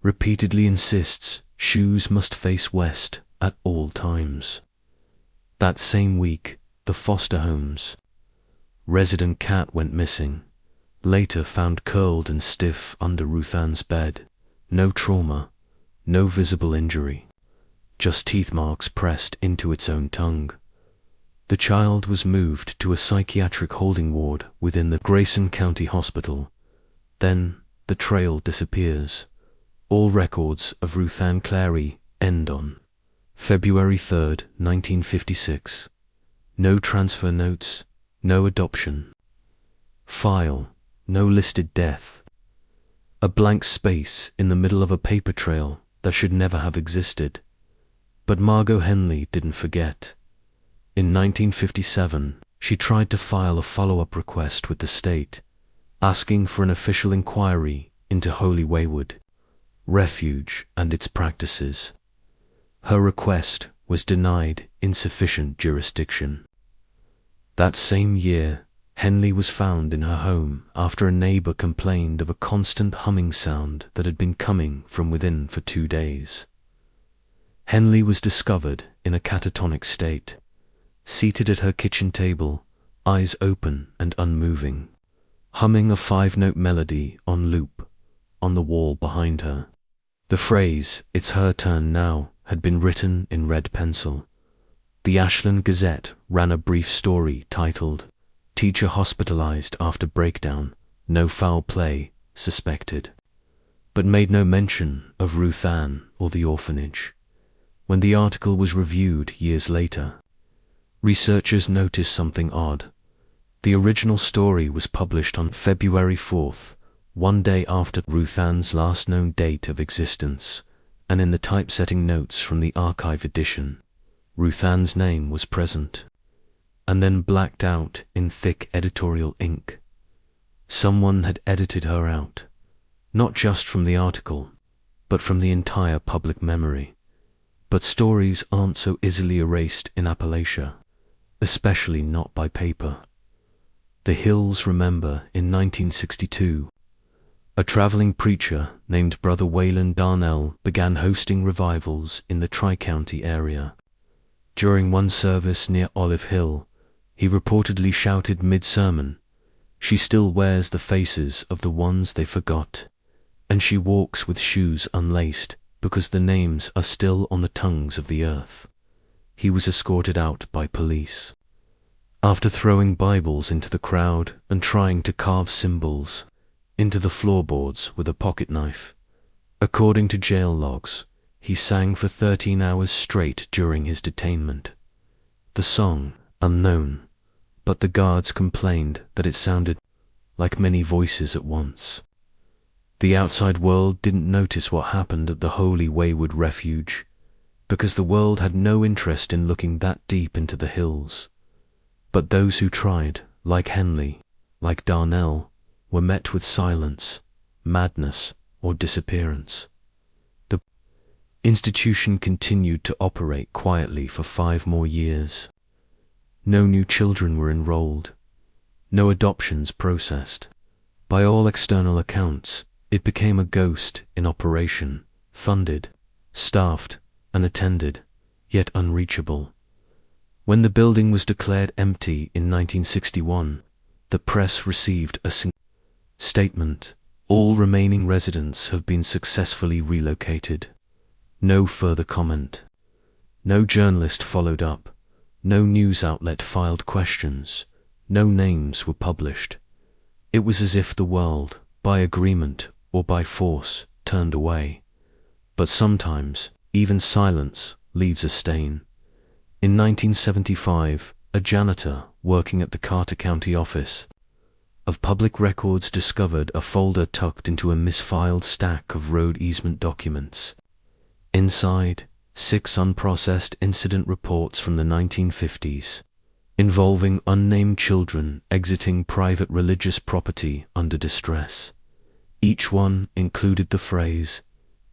repeatedly insists shoes must face west at all times. That same week, the foster home's resident cat went missing, later found curled and stiff under Ruth Ann's bed. No trauma, no visible injury, just teeth marks pressed into its own tongue. The child was moved to a psychiatric holding ward within the Grayson County Hospital. Then the trail disappears. All records of Ruth Ann Clary end on February 3, 1956. No transfer notes, no adoption file, no listed death. A blank space in the middle of a paper trail that should never have existed. But Margot Henley didn't forget. In 1957, she tried to file a follow-up request with the state, asking for an official inquiry into Holy Wayward Refuge and its practices. Her request was denied insufficient jurisdiction. That same year, Henley was found in her home after a neighbor complained of a constant humming sound that had been coming from within for 2 days. Henley was discovered in a catatonic state, seated at her kitchen table, eyes open and unmoving, humming a 5-note melody on loop on the wall behind her. The phrase, "It's her turn now," had been written in red pencil. The Ashland Gazette ran a brief story titled, "Teacher hospitalized after breakdown, no foul play suspected," but made no mention of Ruth Ann or the orphanage. When the article was reviewed years later, researchers noticed something odd. The original story was published on February 4th, 1 day after Ruth Ann's last known date of existence, and in the typesetting notes from the archive edition, Ruth Ann's name was present, and then blacked out in thick editorial ink. Someone had edited her out, not just from the article, but from the entire public memory. But stories aren't so easily erased in Appalachia, especially not by paper. The hills remember in 1962. A traveling preacher named Brother Wayland Darnell began hosting revivals in the Tri-County area. During one service near Olive Hill, he reportedly shouted mid-sermon, "She still wears the faces of the ones they forgot, and she walks with shoes unlaced because the names are still on the tongues of the earth." He was escorted out by police. After throwing Bibles into the crowd and trying to carve symbols into the floorboards with a pocket knife, according to jail logs, he sang for 13 hours straight during his detainment. The song, unknown, but the guards complained that it sounded like many voices at once. The outside world didn't notice what happened at the Holy Wayward Refuge, because the world had no interest in looking that deep into the hills. But those who tried, like Henley, like Darnell, were met with silence, madness, or disappearance. The institution continued to operate quietly for 5 more years. No new children were enrolled, no adoptions processed. By all external accounts, it became a ghost in operation, funded, staffed, and attended, yet unreachable. When the building was declared empty in 1961, the press received a statement: "All remaining residents have been successfully relocated." No further comment. No journalist followed up. No news outlet filed questions. No names were published. It was as if the world, by agreement or by force, turned away. But sometimes, even silence leaves a stain. In 1975, a janitor working at the Carter County Office of Public Records discovered a folder tucked into a misfiled stack of road easement documents. Inside, 6 unprocessed incident reports from the 1950s, involving unnamed children exiting private religious property under distress. Each one included the phrase,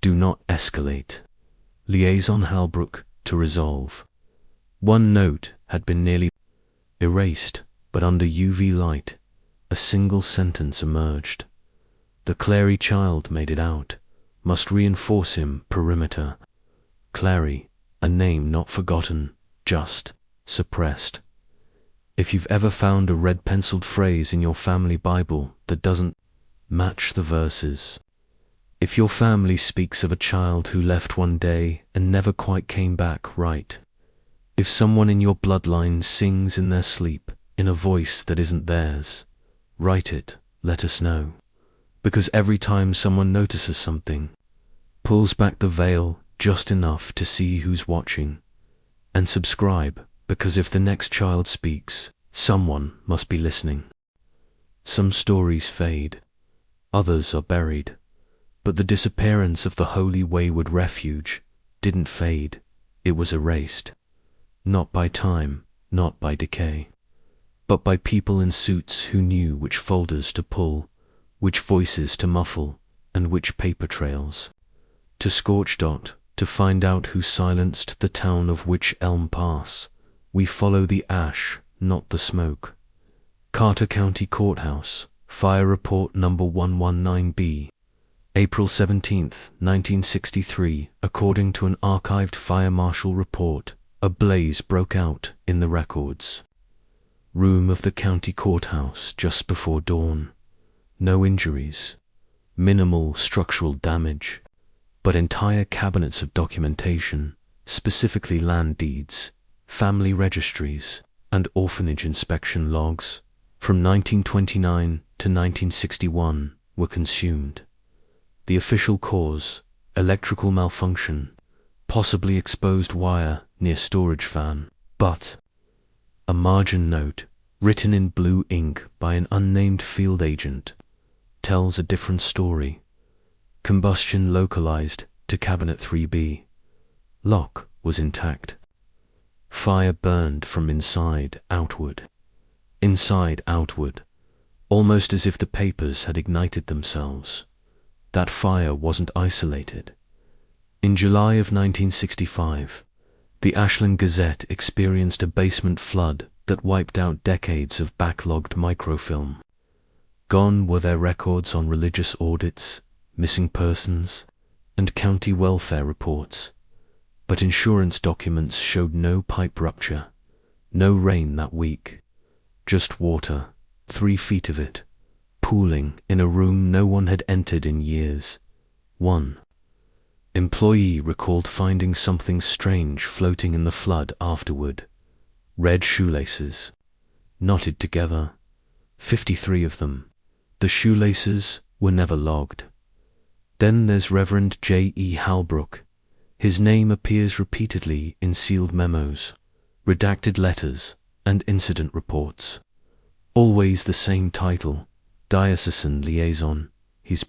"Do not escalate. Liaison Halbrook to resolve." One note had been nearly erased, but under UV light, a single sentence emerged. "The Clary child made it out. Must reinforce him perimeter." Clary, a name not forgotten, just suppressed. If you've ever found a red-penciled phrase in your family Bible that doesn't match the verses, if your family speaks of a child who left one day and never quite came back right, if someone in your bloodline sings in their sleep in a voice that isn't theirs, write it, let us know. Because every time someone notices something, pulls back the veil just enough to see who's watching, and subscribe, because if the next child speaks, someone must be listening. Some stories fade, others are buried, but the disappearance of the Holy Wayward Refuge didn't fade, it was erased. Not by time, not by decay, but by people in suits who knew which folders to pull, which voices to muffle, and which paper trails to scorch dot to find out who silenced the town of Witch Elm Pass. We follow the ash, not the smoke. Carter County Courthouse, Fire Report Number 119B, April 17, 1963. According to an archived fire marshal report, a blaze broke out in the records room of the county courthouse just before dawn. No injuries, minimal structural damage, but entire cabinets of documentation, specifically land deeds, family registries, and orphanage inspection logs, from 1929 to 1961, were consumed. The official cause, electrical malfunction, possibly exposed wire near storage fan, but a margin note, written in blue ink by an unnamed field agent, tells a different story. Combustion localized to cabinet 3B. Lock was intact. Fire burned from inside outward. Inside outward, almost as if the papers had ignited themselves. That fire wasn't isolated. In July of 1965, the Ashland Gazette experienced a basement flood that wiped out decades of backlogged microfilm. Gone were their records on religious audits, missing persons, and county welfare reports. But insurance documents showed no pipe rupture, no rain that week, just water, 3 feet of it, pooling in a room no one had entered in years. One employee recalled finding something strange floating in the flood afterward. Red shoelaces, knotted together, 53 of them. The shoelaces were never logged. Then there's Reverend J.E. Halbrook. His name appears repeatedly in sealed memos, redacted letters, and incident reports. Always the same title, Diocesan Liaison. He's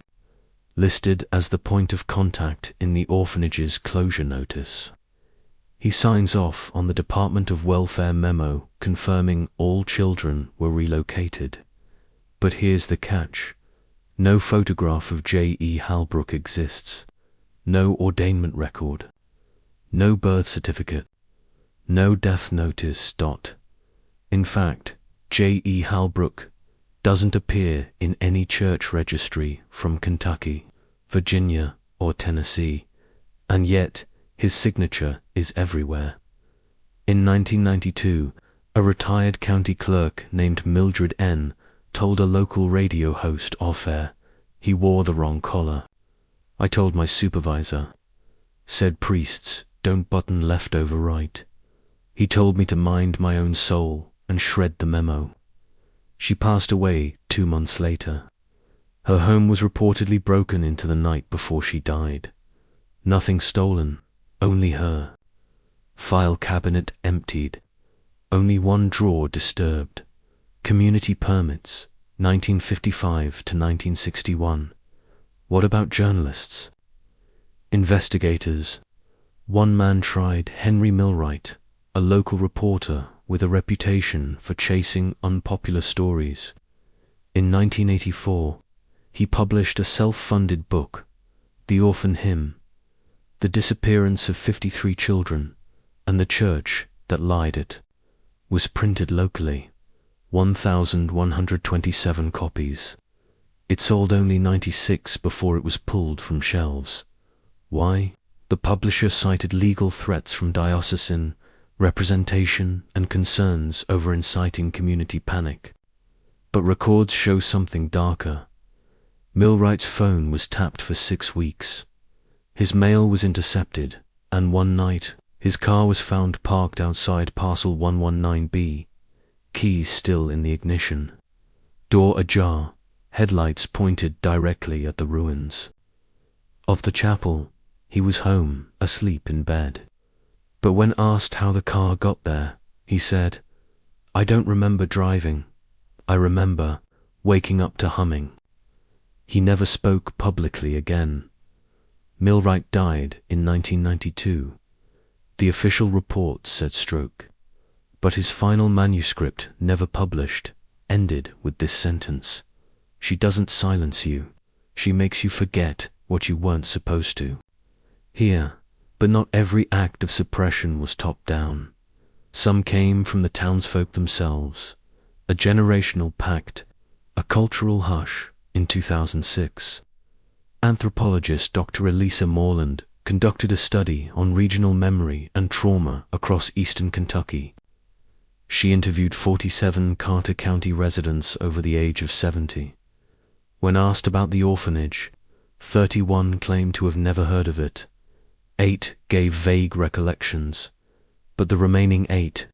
listed as the point of contact in the orphanage's closure notice. He signs off on the Department of Welfare memo confirming all children were relocated. But here's the catch. No photograph of J.E. Halbrook exists. No ordainment record. No birth certificate. No death notice. In fact, J.E. Halbrook doesn't appear in any church registry from Kentucky, Virginia, or Tennessee, and yet his signature is everywhere. In 1992, a retired county clerk named Mildred N. told a local radio host off-air he wore the wrong collar. I told my supervisor. Said priests don't button left over right. He told me to mind my own soul and shred the memo. She passed away 2 months later. Her home was reportedly broken into the night before she died. Nothing stolen, only her. File cabinet emptied. Only one drawer disturbed. Community permits, 1955 to 1961. What about journalists? Investigators. One man tried Henry Millwright, a local reporter with a reputation for chasing unpopular stories. In 1984, he published a self-funded book, The Orphan Hymn, The Disappearance of 53 Children, and the Church That Lied It, was printed locally. 1,127 copies. It sold only 96 before it was pulled from shelves. Why? The publisher cited legal threats from diocesan representation and concerns over inciting community panic. But records show something darker. Millwright's phone was tapped for 6 weeks. His mail was intercepted, and one night, his car was found parked outside Parcel 119B. Keys still in the ignition. Door ajar, headlights pointed directly at the ruins. Of the chapel, he was home, asleep in bed. But when asked how the car got there, he said, "I don't remember driving. I remember waking up to humming." He never spoke publicly again. Millwright died in 1992. The official report said stroke. But his final manuscript, never published, ended with this sentence: "She doesn't silence you. She makes you forget what you weren't supposed to." Here, but not every act of suppression was top down. Some came from the townsfolk themselves, a generational pact, a cultural hush. In 2006, anthropologist Dr. Elisa Morland conducted a study on regional memory and trauma across eastern Kentucky. She interviewed 47 Carter County residents over the age of 70. When asked about the orphanage, 31 claimed to have never heard of it. 8 gave vague recollections, but the remaining 8,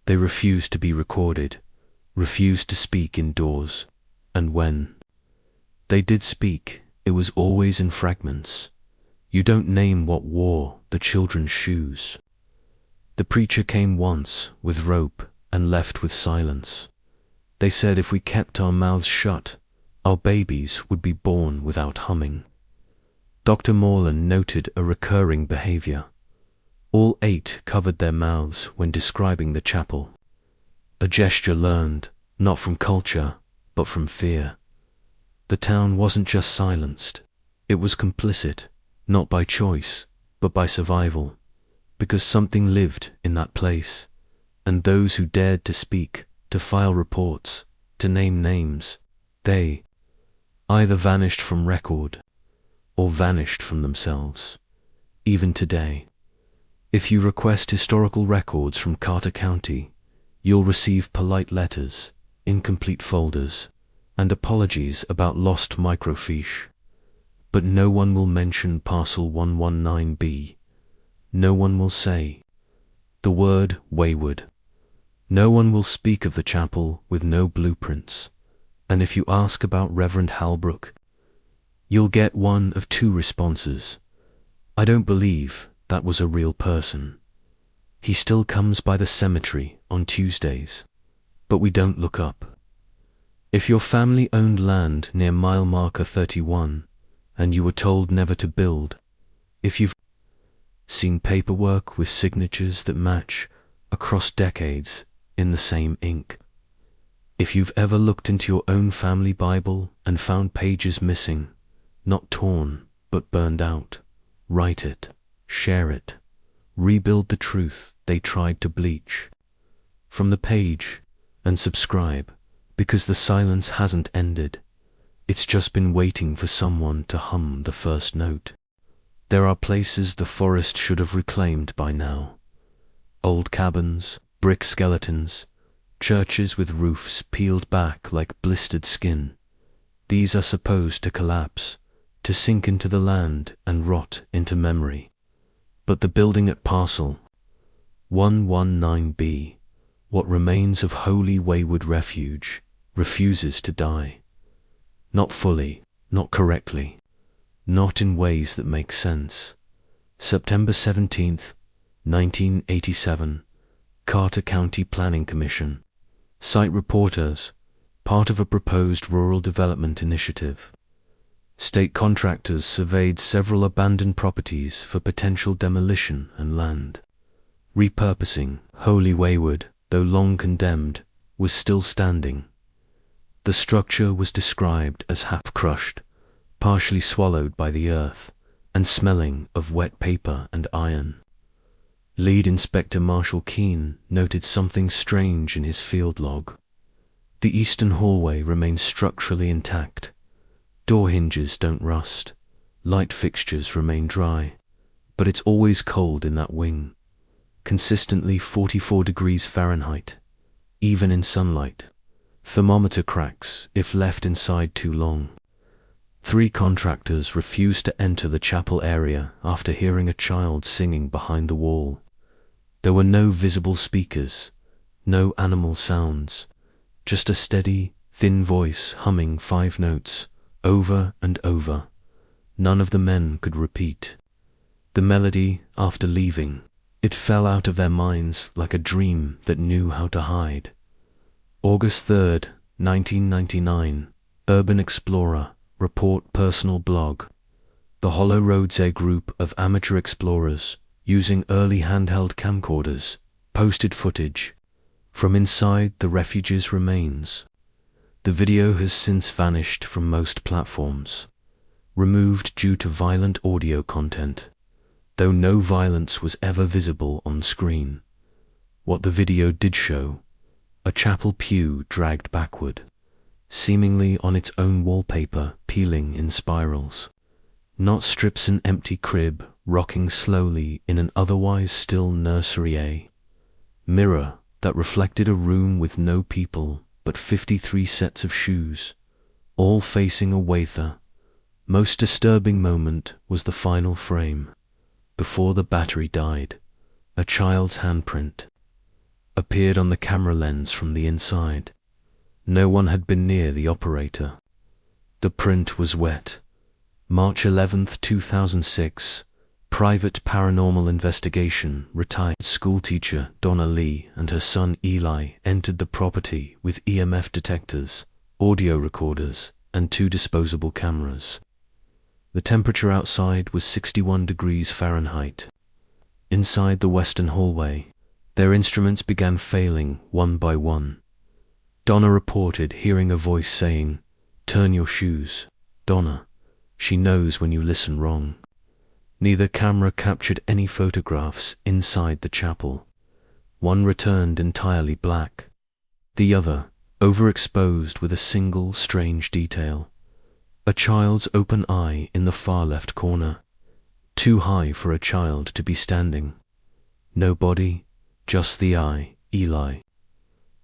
they refused to be recorded, refused to speak indoors, and when they did speak, it was always in fragments. You don't name what wore the children's shoes. The preacher came once with rope and left with silence. They said if we kept our mouths shut, our babies would be born without humming. Dr. Morland noted a recurring behavior. All 8 covered their mouths when describing the chapel. A gesture learned, not from culture, but from fear. The town wasn't just silenced, it was complicit, not by choice, but but by survival, because something lived in that place, and those who dared to speak, to file reports, to name names, they either vanished from record or vanished from themselves. Even today, if you request historical records from Carter County, you'll receive polite letters, incomplete folders, and apologies about lost microfiche. But no one will mention Parcel 119B. No one will say the word wayward. No one will speak of the chapel with no blueprints. And if you ask about Reverend Halbrook, you'll get one of two responses. I don't believe that was a real person. He still comes by the cemetery on Tuesdays, but we don't look up. If your family owned land near mile marker 31 and you were told never to build, if you've seen paperwork with signatures that match across decades in the same ink, if you've ever looked into your own family Bible and found pages missing, not torn but burned out, write it, share it, rebuild the truth they tried to bleach from the page, and subscribe, because the silence hasn't ended. It's just been waiting for someone to hum the first note. There are places the forest should have reclaimed by now. Old cabins, brick skeletons, churches with roofs peeled back like blistered skin. These are supposed to collapse, to sink into the land and rot into memory. But the building at Parcel 119B, what remains of holy wayward refuge, refuses to die. Not fully, not correctly, not in ways that make sense. September 17th, 1987, Carter County Planning Commission. Site reporters, part of a proposed rural development initiative. State contractors surveyed several abandoned properties for potential demolition and land repurposing. Holy Wayward, though long condemned, was still standing. The structure was described as half-crushed, partially swallowed by the earth, and smelling of wet paper and iron. Lead Inspector Marshall Keene noted something strange in his field log. The eastern hallway remains structurally intact. Door hinges don't rust. Light fixtures remain dry. But it's always cold in that wing. Consistently 44 degrees Fahrenheit, even in sunlight. Thermometer cracks if left inside too long. 3 contractors refused to enter the chapel area after hearing a child singing behind the wall. There were no visible speakers, no animal sounds, just a steady, thin voice humming 5 notes, over and over. None of the men could repeat the melody after leaving. It fell out of their minds like a dream that knew how to hide. August 3rd, 1999, Urban Explorer, report personal blog. The Hollow Roads A group of amateur explorers, using early handheld camcorders, posted footage from inside the refuge's remains. The video has since vanished from most platforms, removed due to violent audio content, though no violence was ever visible on screen. What the video did show, a chapel pew dragged backward, seemingly on its own wallpaper peeling in spirals. Not strips an empty crib rocking slowly in an otherwise still nursery A. Mirror that reflected a room with no people but 53 sets of shoes, all facing a waither. Most disturbing moment was the final frame. Before the battery died, a child's handprint appeared on the camera lens from the inside. No one had been near the operator. The print was wet. March 11, 2006, Private Paranormal Investigation. Retired schoolteacher Donna Lee and her son Eli entered the property with EMF detectors, audio recorders, and 2 disposable cameras. The temperature outside was 61 degrees Fahrenheit. Inside the western hallway, their instruments began failing one by one. Donna reported hearing a voice saying, "Turn your shoes, Donna. She knows when you listen wrong." Neither camera captured any photographs inside the chapel. One returned entirely black. The other, overexposed with a single strange detail. A child's open eye in the far left corner. Too high for a child to be standing. No body, just the eye. Eli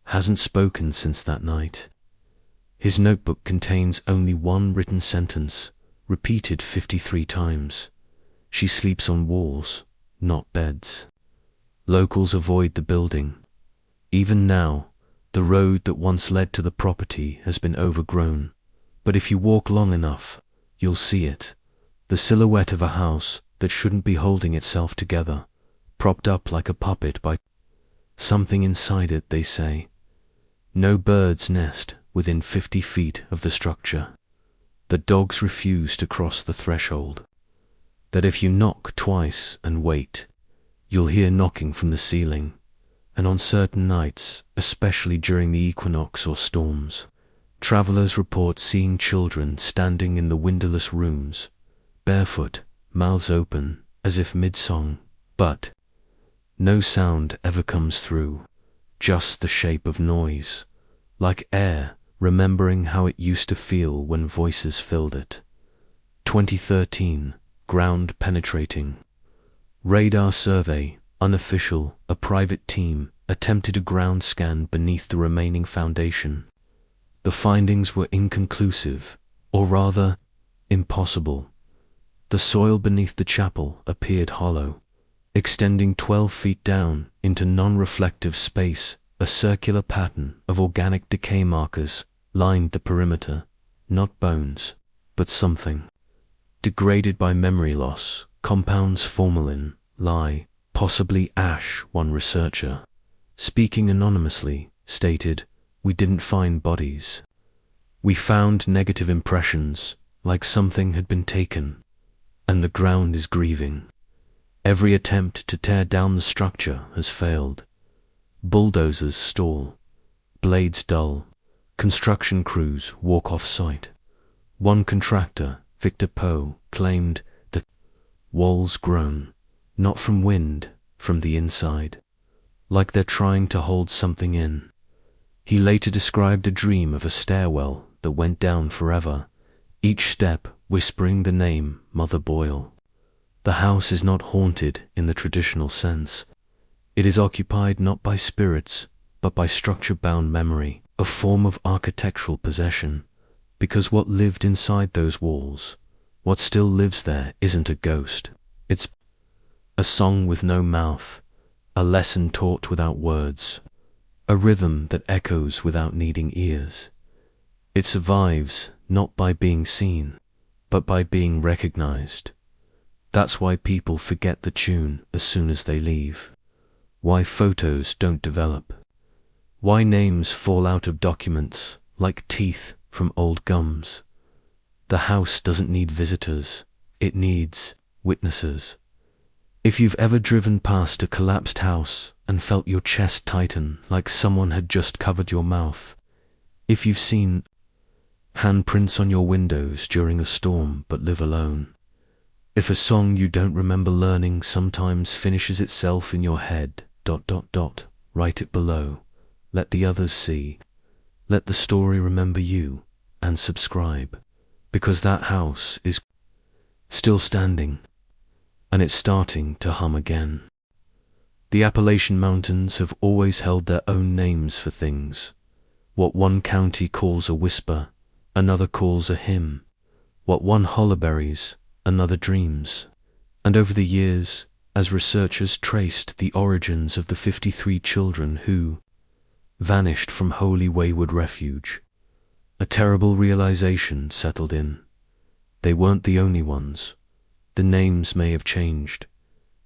hasn't spoken since that night. His notebook contains only one written sentence, repeated 53 times. She sleeps on walls, not beds. Locals avoid the building. Even now, the road that once led to the property has been overgrown, but if you walk long enough, you'll see it. The silhouette of a house that shouldn't be holding itself together, propped up like a puppet by something inside it, they say. No bird's nest within 50 feet of the structure. The dogs refuse to cross the threshold. That if you knock twice and wait, you'll hear knocking from the ceiling, and on certain nights, especially during the equinox or storms, travelers report seeing children standing in the windowless rooms, barefoot, mouths open, as if mid-song, but no sound ever comes through, just the shape of noise, like air remembering how it used to feel when voices filled it. 2013, ground penetrating. Radar survey, unofficial, a private team attempted a ground scan beneath the remaining foundation. The findings were inconclusive, or rather, impossible. The soil beneath the chapel appeared hollow, extending 12 feet down into non-reflective space. A circular pattern of organic decay markers lined the perimeter, not bones, but something. Degraded by memory loss, compounds formalin, lye, possibly ash, one researcher, speaking anonymously, stated, "We didn't find bodies. We found negative impressions, like something had been taken, and the ground is grieving. Every attempt to tear down the structure has failed. Bulldozers stall, blades dull, construction crews walk off-site. One contractor, Victor Poe, claimed that walls groan, not from wind, from the inside, like they're trying to hold something in." He later described a dream of a stairwell that went down forever, each step whispering the name Mother Boyle. The house is not haunted in the traditional sense. It is occupied not by spirits, but by structure-bound memory, a form of architectural possession, because what lived inside those walls, what still lives there, isn't a ghost. It's a song with no mouth, a lesson taught without words, a rhythm that echoes without needing ears. It survives not by being seen, but by being recognized. That's why people forget the tune as soon as they leave. Why photos don't develop. Why names fall out of documents like teeth from old gums. The house doesn't need visitors, it needs witnesses. If you've ever driven past a collapsed house and felt your chest tighten like someone had just covered your mouth, if you've seen handprints on your windows during a storm but live alone, if a song you don't remember learning sometimes finishes itself in your head, ... write it below. Let the others see. Let the story remember you, and subscribe, because that house is still standing, and it's starting to hum again. The Appalachian Mountains have always held their own names for things. What one county calls a whisper, another calls a hymn. What one hollerberries, another dreams. And over the years, as researchers traced the origins of the 53 children who vanished from Holy Wayward Refuge, a terrible realization settled in. They weren't the only ones. The names may have changed,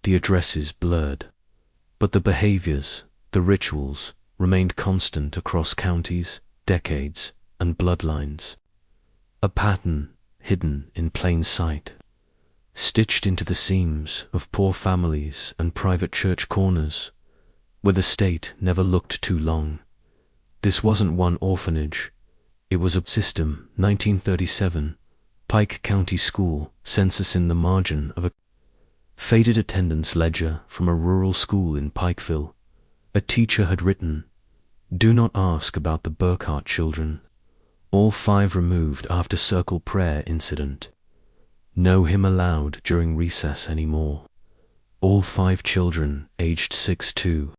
the addresses blurred, but the behaviors, the rituals, remained constant across counties, decades, and bloodlines. A pattern hidden in plain sight, stitched into the seams of poor families and private church corners, where the state never looked too long. This wasn't one orphanage, it was a system. 1937, Pike County School, census in the margin of a Faded attendance ledger from a rural school in Pikeville. A teacher had written, "Do not ask about the Burkhart children. All 5 removed after circle prayer incident. No hymn allowed during recess anymore. All 5 children aged 6 to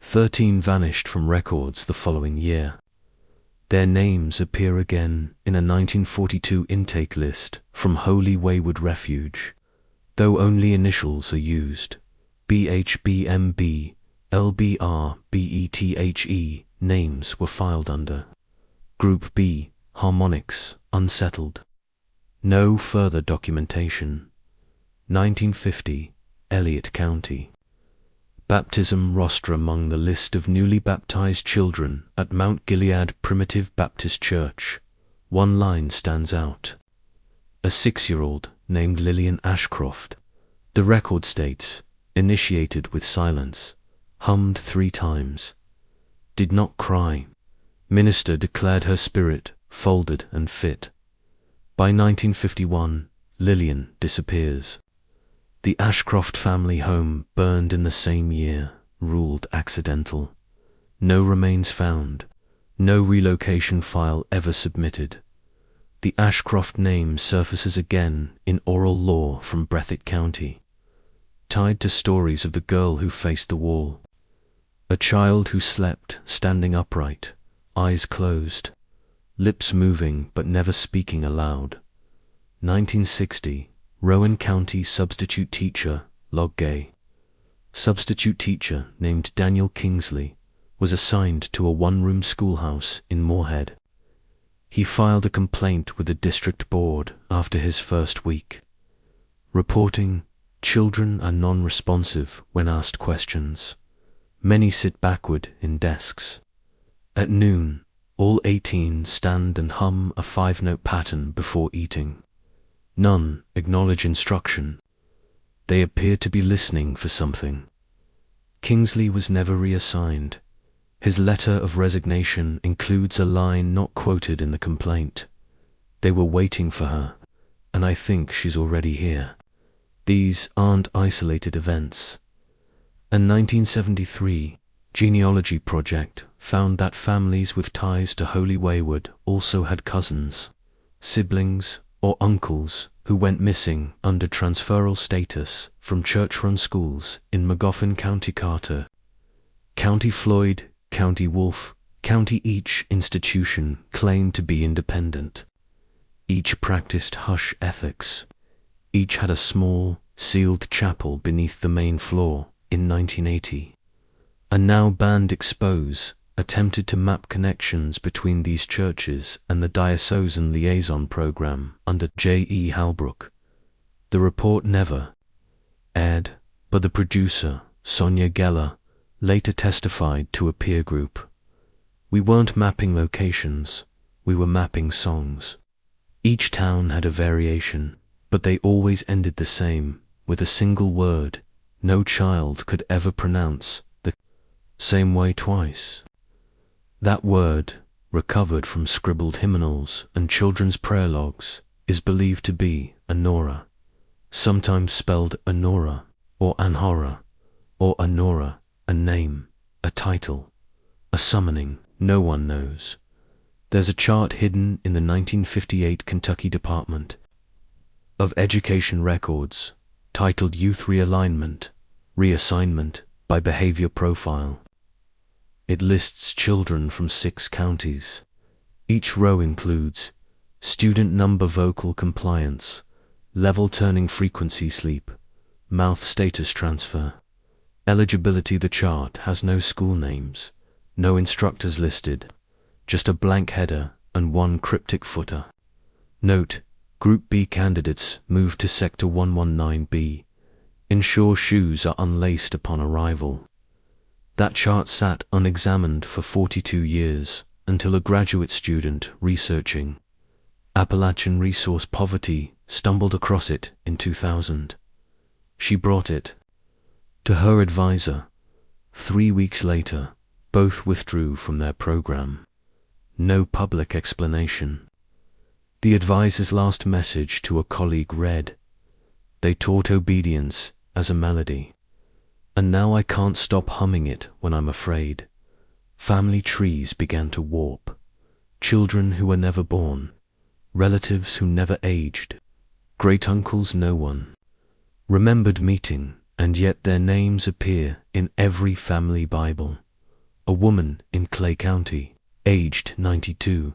13 vanished from records the following year. Their names appear again in a 1942 intake list from Holy Wayward Refuge, though only initials are used. BHBMB, LBR, BETHE names were filed under. Group B, Harmonics, unsettled. No further documentation. 1950, Elliott County. Baptism roster among the list of newly baptized children at Mount Gilead Primitive Baptist Church. One line stands out. A 6-year-old named Lillian Ashcroft. The record states, initiated with silence, hummed 3 times. Did not cry. Minister declared her spirit folded and fit. By 1951, Lillian disappears. The Ashcroft family home burned in the same year, ruled accidental. No remains found. No relocation file ever submitted. The Ashcroft name surfaces again in oral lore from Breathitt County, tied to stories of the girl who faced the wall. A child who slept standing upright, eyes closed, lips moving but never speaking aloud. 1960, Rowan County substitute teacher, log gay. Substitute teacher named Daniel Kingsley was assigned to a 1-room schoolhouse in Moorhead. He filed a complaint with the district board after his first week, reporting, children are non-responsive when asked questions. Many sit backward in desks. At noon, all 18 stand and hum a 5-note pattern before eating. None acknowledge instruction. They appear to be listening for something. Kingsley was never reassigned. His letter of resignation includes a line not quoted in the complaint. They were waiting for her, and I think she's already here. These aren't isolated events. A 1973 genealogy project found that families with ties to Holy Wayward also had cousins, siblings, or uncles who went missing under transferal status from church-run schools in Magoffin County. Carter, County Floyd, County Wolf, County. Each institution claimed to be independent. Each practiced hush ethics. Each had a small, sealed chapel beneath the main floor in 1980. A now banned expose attempted to map connections between these churches and the Diocesan Liaison Program under J.E. Halbrook. The report never aired, but the producer, Sonia Geller, later testified to a peer group. We weren't mapping locations, we were mapping songs. Each town had a variation, but they always ended the same, with a single word no child could ever pronounce the same way twice. That word, recovered from scribbled hymnals and children's prayer logs, is believed to be Anora, sometimes spelled Anora, or Anhora, or Anora, a name, a title, a summoning, no one knows. There's a chart hidden in the 1958 Kentucky Department of Education records, titled Youth Realignment, Reassignment by Behavior Profile. It lists children from 6 counties. Each row includes student number, vocal compliance, level turning frequency, sleep, mouth status transfer, eligibility. The chart has no school names, no instructors listed, just a blank header and one cryptic footer. Note, Group B candidates moved to Sector 119B. Ensure shoes are unlaced upon arrival. That chart sat unexamined for 42 years until a graduate student researching Appalachian resource poverty stumbled across it in 2000. She brought it to her advisor. 3 weeks later, both withdrew from their program. No public explanation. The advisor's last message to a colleague read, They taught obedience as a melody. And now I can't stop humming it when I'm afraid. Family trees began to warp. Children who were never born. Relatives who never aged. Great-uncles no one remembered meeting, and yet their names appear in every family Bible. A woman in Clay County, aged 92,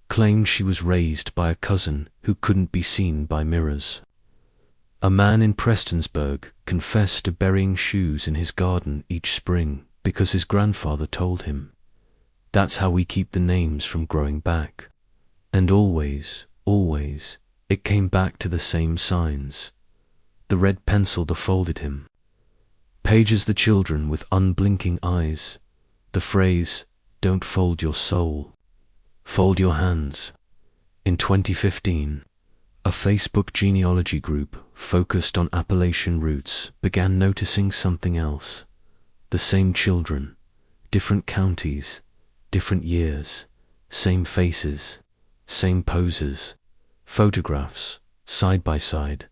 claimed she was raised by a cousin who couldn't be seen by mirrors. A man in Prestonsburg confessed to burying shoes in his garden each spring because his grandfather told him. That's how we keep the names from growing back. And always, always, it came back to the same signs. The red pencil that folded him. Pages the children with unblinking eyes. The phrase, "Don't fold your soul. Fold your hands." In 2015, a Facebook genealogy group focused on Appalachian roots began noticing something else. The same children, different counties, different years, same faces, same poses, photographs, side by side.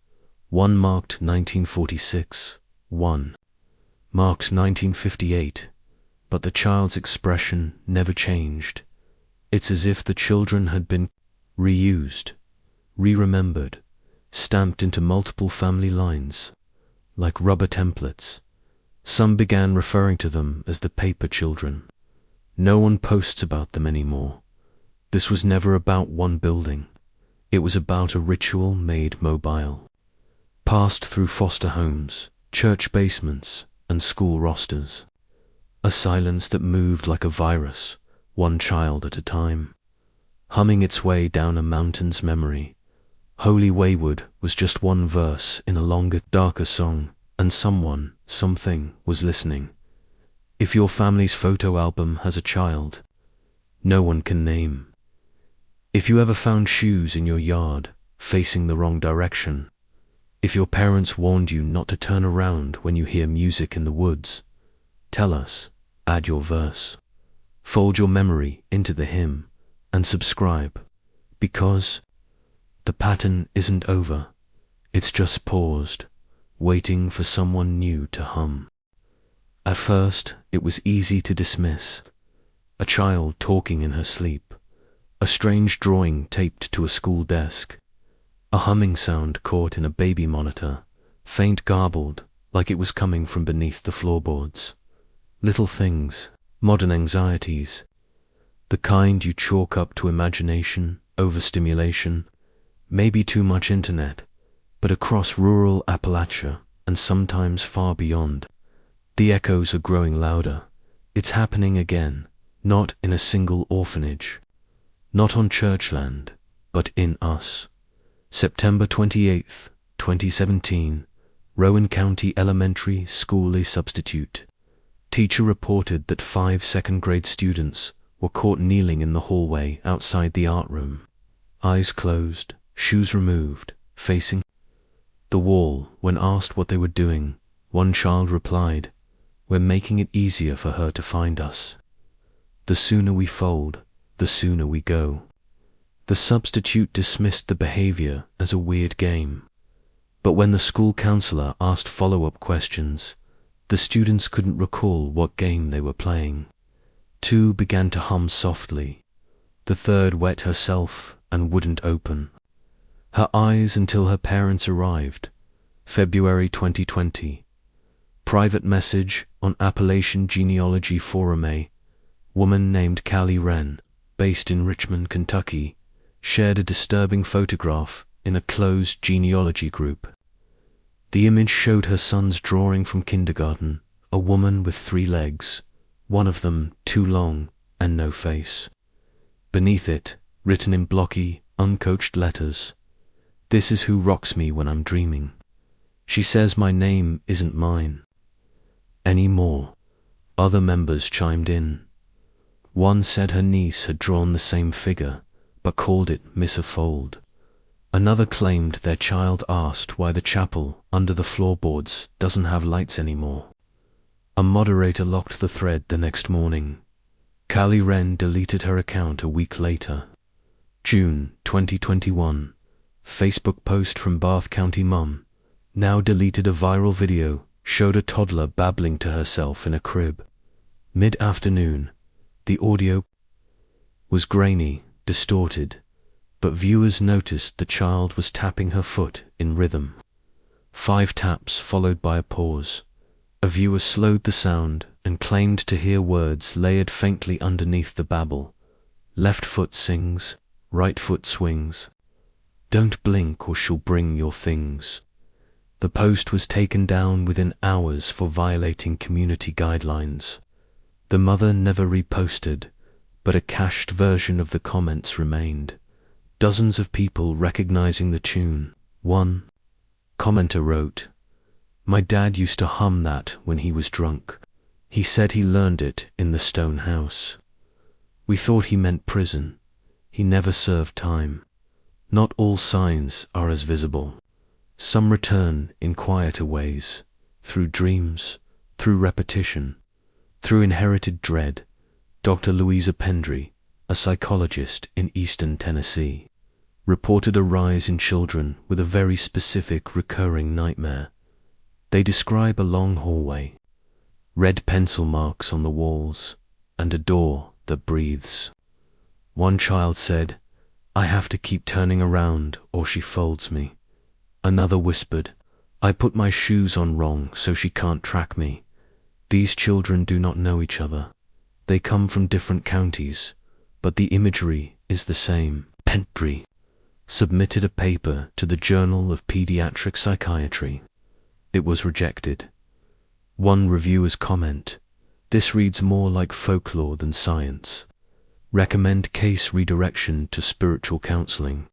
One marked 1946, one marked 1958, but the child's expression never changed. It's as if the children had been reused, re-remembered, stamped into multiple family lines, like rubber templates. Some began referring to them as the paper children. No one posts about them anymore. This was never about one building. It was about a ritual made mobile. Passed through foster homes, church basements, and school rosters. A silence that moved like a virus, one child at a time. Humming its way down a mountain's memory. Holy Wayward was just one verse in a longer, darker song, and someone, something, was listening. If your family's photo album has a child, no one can name. If you ever found shoes in your yard, facing the wrong direction. If your parents warned you not to turn around when you hear music in the woods, tell us, add your verse. Fold your memory into the hymn, and subscribe, because the pattern isn't over, it's just paused, waiting for someone new to hum. At first, it was easy to dismiss. A child talking in her sleep, a strange drawing taped to a school desk, a humming sound caught in a baby monitor, faint garbled, like it was coming from beneath the floorboards. Little things, modern anxieties, the kind you chalk up to imagination, overstimulation, maybe too much internet, but across rural Appalachia and sometimes far beyond, the echoes are growing louder. It's happening again, not in a single orphanage, not on church land, but in us. September 28th, 2017, Rowan County Elementary School substitute. Teacher reported that 5 second-grade students were caught kneeling in the hallway outside the art room. Eyes closed, shoes removed, facing the wall. When asked what they were doing, one child replied, "We're making it easier for her to find us. The sooner we fold, the sooner we go." The substitute dismissed the behavior as a weird game. But when the school counselor asked follow-up questions, the students couldn't recall what game they were playing. 2 began to hum softly. The third wet herself and wouldn't open her eyes until her parents arrived. February 2020. Private message on Appalachian Genealogy Forum. A woman named Callie Wren, based in Richmond, Kentucky, shared a disturbing photograph in a closed genealogy group. The image showed her son's drawing from kindergarten, a woman with 3 legs, one of them too long and no face. Beneath it, written in blocky, uncoached letters, "This is who rocks me when I'm dreaming. She says my name isn't mine anymore." Other members chimed in. One said her niece had drawn the same figure, but called it Miss a Fold. Another claimed their child asked why the chapel under the floorboards doesn't have lights anymore. A moderator locked the thread the next morning. Callie Wren deleted her account a week later. June 2021. Facebook post from Bath County mum. now deleted a viral video, showed a toddler babbling to herself in a crib. Mid-afternoon, the audio was grainy, distorted, but viewers noticed the child was tapping her foot in rhythm. 5 taps followed by a pause. A viewer slowed the sound and claimed to hear words layered faintly underneath the babble. Left foot sings, right foot swings. Don't blink or she'll bring your things. The post was taken down within hours for violating community guidelines. The mother never reposted, but a cached version of the comments remained. Dozens of people recognizing the tune. One commenter wrote, "My dad used to hum that when he was drunk. He said he learned it in the stone house. We thought he meant prison. He never served time. Not all signs are as visible. Some return in quieter ways, through dreams, through repetition, through inherited dread." Dr. Louisa Pendry, a psychologist in eastern Tennessee, reported a rise in children with a very specific recurring nightmare. They describe a long hallway, red pencil marks on the walls, and a door that breathes. One child said, "I have to keep turning around or she folds me." Another whispered, "I put my shoes on wrong so she can't track me." These children do not know each other. They come from different counties, but the imagery is the same. Pendry submitted a paper to the Journal of Pediatric Psychiatry. It was rejected. One reviewer's comment, "This reads more like folklore than science. Recommend case redirection to spiritual counseling."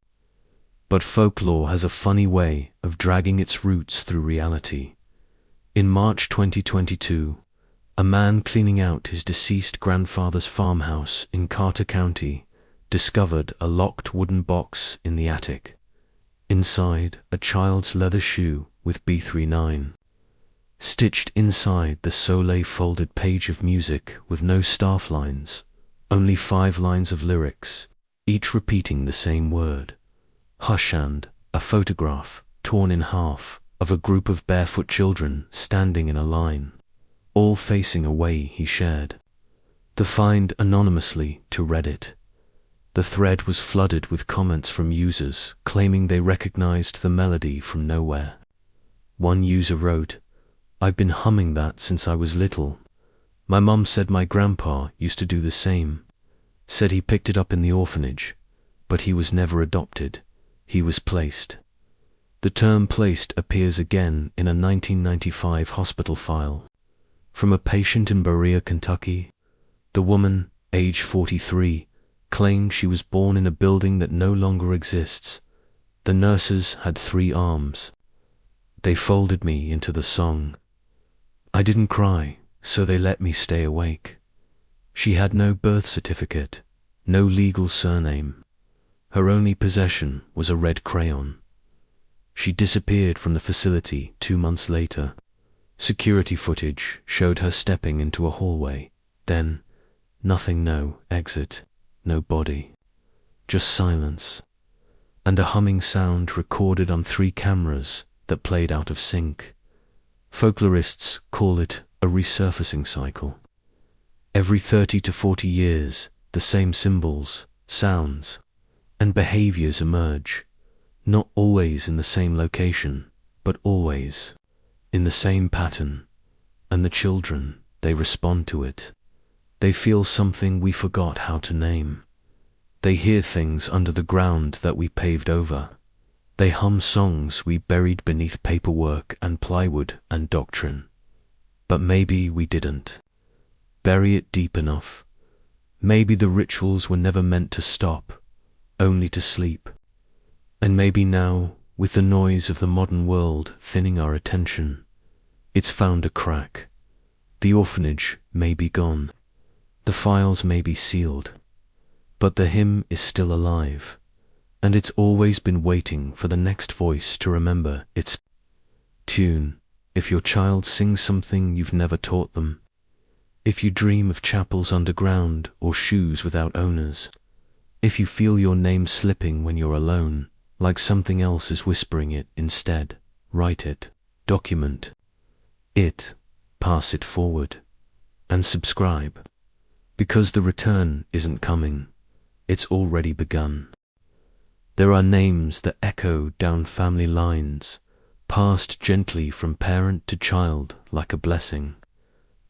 But folklore has a funny way of dragging its roots through reality. In March 2022, a man cleaning out his deceased grandfather's farmhouse in Carter County discovered a locked wooden box in the attic. Inside, a child's leather shoe with B39. Stitched inside the Soleil folded page of music with no staff lines, only 5 lines of lyrics, each repeating the same word. Hush, and a photograph, torn in half, of a group of barefoot children standing in a line, all facing away, he shared. Defined anonymously to Reddit. The thread was flooded with comments from users claiming they recognized the melody from nowhere. One user wrote, "I've been humming that since I was little. My mum said my grandpa used to do the same. Said he picked it up in the orphanage, but he was never adopted. He was placed." The term placed appears again in a 1995 hospital file. From a patient in Berea, Kentucky, the woman, age 43, claimed she was born in a building that no longer exists. The nurses had 3 arms. They folded me into the song. I didn't cry, so they let me stay awake. She had no birth certificate, no legal surname. Her only possession was a red crayon. She disappeared from the facility 2 months later. Security footage showed her stepping into a hallway. Then, nothing, no exit, no body. Just silence. And a humming sound recorded on 3 cameras that played out of sync. Folklorists call it a resurfacing cycle. Every 30 to 40 years, the same symbols, sounds, and behaviors emerge, not always in the same location, but always in the same pattern. And the children, they respond to it. They feel something we forgot how to name. They hear things under the ground that we paved over. They hum songs we buried beneath paperwork and plywood and doctrine. But maybe we didn't bury it deep enough. Maybe the rituals were never meant to stop, only to sleep. And maybe now, with the noise of the modern world thinning our attention, it's found a crack. The orphanage may be gone. The files may be sealed. But the hymn is still alive, and it's always been waiting for the next voice to remember its tune. If your child sings something you've never taught them, if you dream of chapels underground or shoes without owners, if you feel your name slipping when you're alone, like something else is whispering it instead, write it, document it, pass it forward, and subscribe. Because the return isn't coming, it's already begun. There are names that echo down family lines, passed gently from parent to child like a blessing.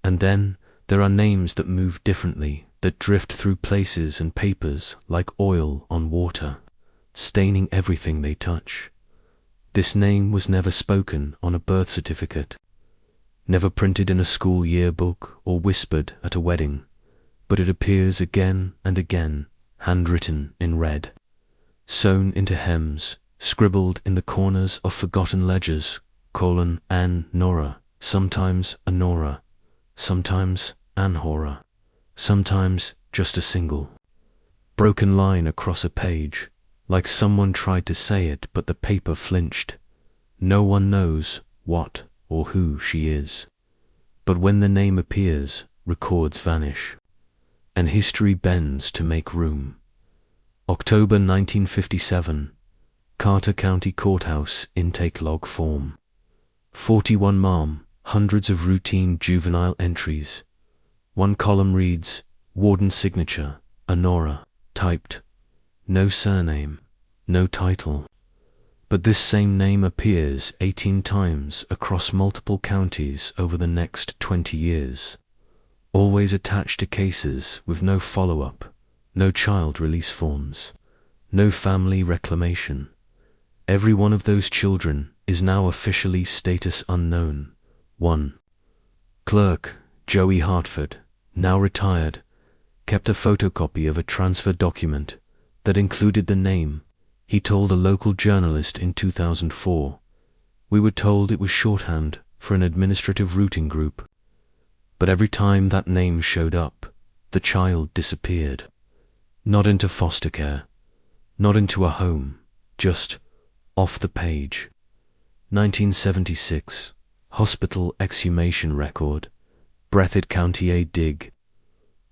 And then there are names that move differently, that drift through places and papers like oil on water, staining everything they touch. This name was never spoken on a birth certificate, never printed in a school yearbook or whispered at a wedding, but it appears again and again, handwritten in red, sewn into hems, scribbled in the corners of forgotten ledgers, Ann Nora, sometimes Anora, sometimes Anhora, sometimes just a single broken line across a page, like someone tried to say it but the paper flinched. No one knows what or who she is. But when the name appears, records vanish, and history bends to make room. October 1957, Carter County Courthouse intake log form. 41 Mom, hundreds of routine juvenile entries. One column reads, Warden signature, Anora, typed. No surname, no title. But this same name appears 18 times across multiple counties over the next 20 years, always attached to cases with no follow-up, no child release forms, no family reclamation. Every one of those children is now officially status unknown. 1. Clerk, Joey Hartford, now retired, kept a photocopy of a transfer document that included the name. He told a local journalist in 2004, "We were told it was shorthand for an administrative routing group." But every time that name showed up, the child disappeared. Not into foster care, not into a home, just off the page. 1976, hospital exhumation record, Breathitt County A dig.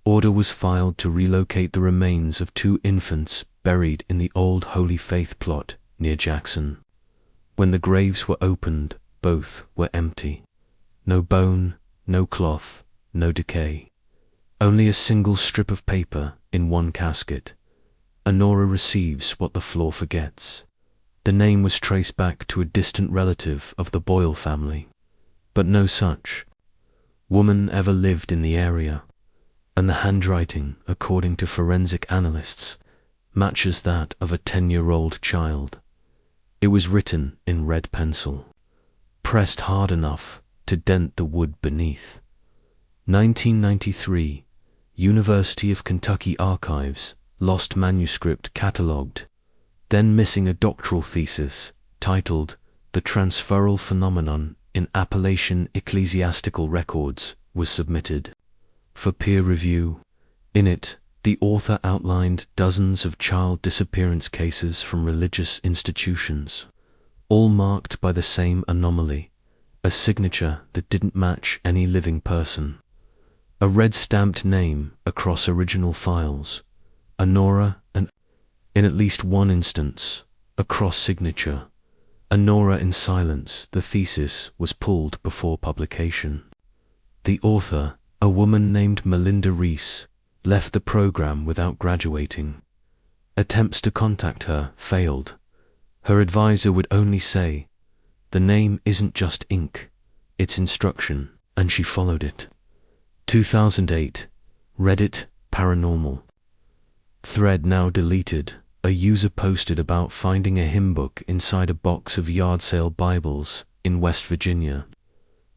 Order was filed to relocate the remains of 2 infants buried in the old Holy Faith plot near Jackson. When the graves were opened, both were empty. No bone, no cloth, no decay. Only a single strip of paper in one casket. Anora receives what the floor forgets. The name was traced back to a distant relative of the Boyle family, but no such woman ever lived in the area, and the handwriting, according to forensic analysts, matches that of a 10-year-old child. It was written in red pencil, pressed hard enough to dent the wood beneath. 1993, University of Kentucky Archives, lost manuscript catalogued, then missing a doctoral thesis titled The Transferal Phenomenon in Appalachian Ecclesiastical Records was submitted for peer review. In it, the author outlined dozens of child disappearance cases from religious institutions, all marked by the same anomaly, a signature that didn't match any living person. A red-stamped name across original files, Anora, and in at least one instance, a cross-signature, Anora in silence. The thesis was pulled before publication. The author, a woman named Melinda Reese, left the program without graduating. Attempts to contact her failed. Her advisor would only say, "The name isn't just ink, it's instruction," and she followed it. 2008, Reddit Paranormal. Thread now deleted. A user posted about finding a hymn book inside a box of yard sale Bibles in West Virginia.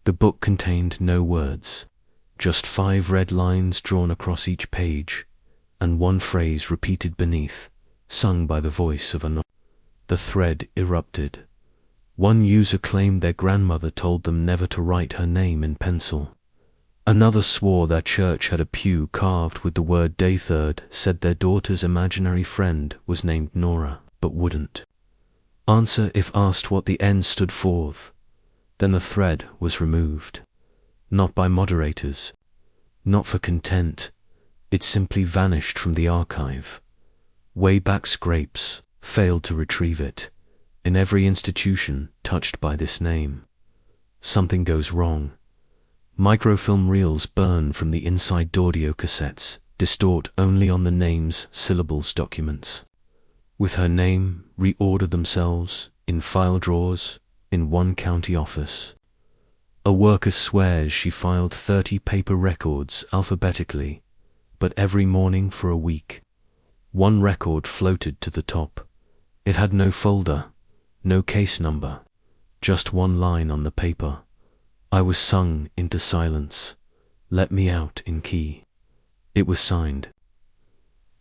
The book contained no words, just 5 red lines drawn across each page, and one phrase repeated beneath, sung by the voice of an. The thread erupted. One user claimed their grandmother told them never to write her name in pencil. Another swore their church had a pew carved with the word Day. Third said their daughter's imaginary friend was named Nora, but wouldn't answer if asked what the N stood for. Then the thread was removed. Not by moderators, not for content, it simply vanished from the archive. Wayback Scrapes failed to retrieve it. In every institution touched by this name, something goes wrong. Microfilm reels burn from the inside audio cassettes, distort only on the name's syllables documents. With her name, reorder themselves in file drawers in one county office. A worker swears she filed 30 paper records alphabetically, but every morning for a week, one record floated to the top. It had no folder, no case number, just one line on the paper. I was sung into silence. Let me out in key. It was signed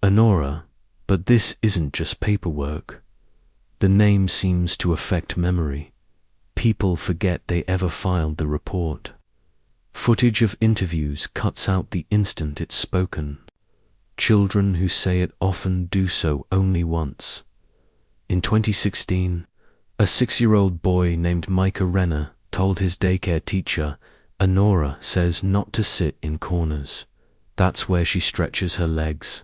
Honora, but this isn't just paperwork. The name seems to affect memory. People forget they ever filed the report. Footage of interviews cuts out the instant it's spoken. Children who say it often do so only once. In 2016, a 6-year-old boy named Micah Renner told his daycare teacher, Honora says not to sit in corners. That's where she stretches her legs.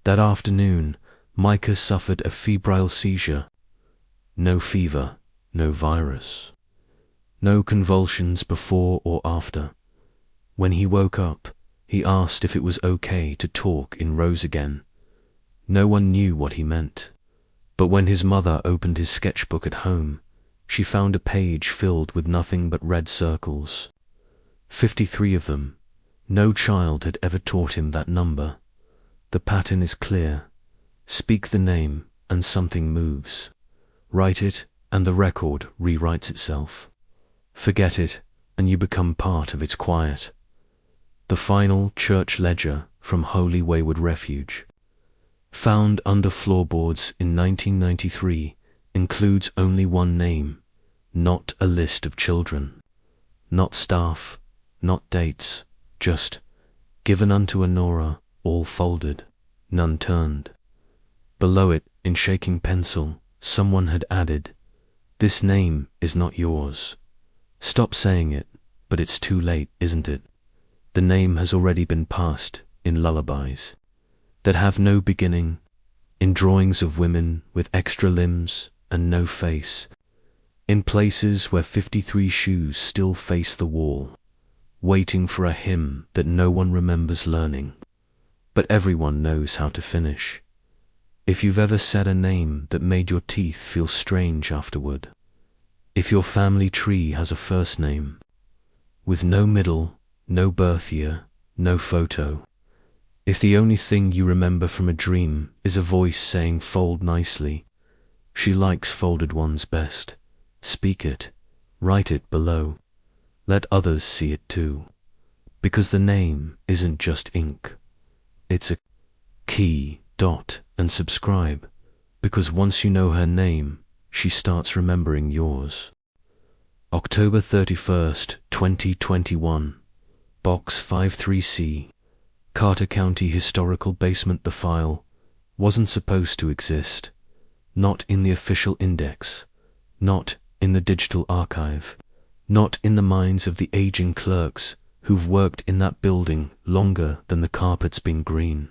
That afternoon, Micah suffered a febrile seizure. No fever, no virus. No convulsions before or after. When he woke up, he asked if it was okay to talk in rows again. No one knew what he meant. But when his mother opened his sketchbook at home, she found a page filled with nothing but red circles. 53 of them. No child had ever taught him that number. The pattern is clear. Speak the name and something moves. Write it and the record rewrites itself. Forget it and you become part of its quiet. The final church ledger from Holy Wayward Refuge, found under floorboards in 1993, includes only one name, not a list of children, not staff, not dates, just given unto Honora, all folded, none turned. Below it, in shaking pencil, someone had added, "This name is not yours. Stop saying it, but it's too late, isn't it? The name has already been passed in lullabies that have no beginning, in drawings of women with extra limbs and no face, in places where 53 shoes still face the wall, waiting for a hymn that no one remembers learning, but everyone knows how to finish. If you've ever said a name that made your teeth feel strange afterward, if your family tree has a first name, with no middle, no birth year, no photo, if the only thing you remember from a dream is a voice saying fold nicely, she likes folded ones best, speak it, write it below. Let others see it too. Because the name isn't just ink. It's a key, dot, and subscribe. Because once you know her name, she starts remembering yours. October 31st, 2021. Box 53C. Carter County Historical Basement. The file wasn't supposed to exist. Not in the official index. Not in the digital archive. Not in the minds of the aging clerks who've worked in that building longer than the carpet's been green.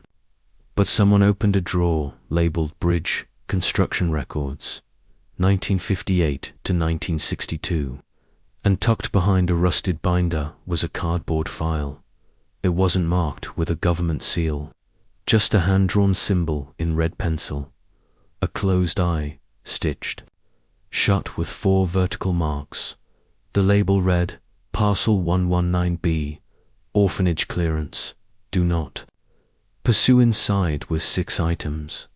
But someone opened a drawer labeled Bridge Construction Records, 1958 to 1962, and tucked behind a rusted binder was a cardboard file. It wasn't marked with a government seal, just a hand-drawn symbol in red pencil, a closed eye, stitched shut with 4 vertical marks. The label read, Parcel 119B, Orphanage Clearance, Do Not Pursue. Inside was 6 items.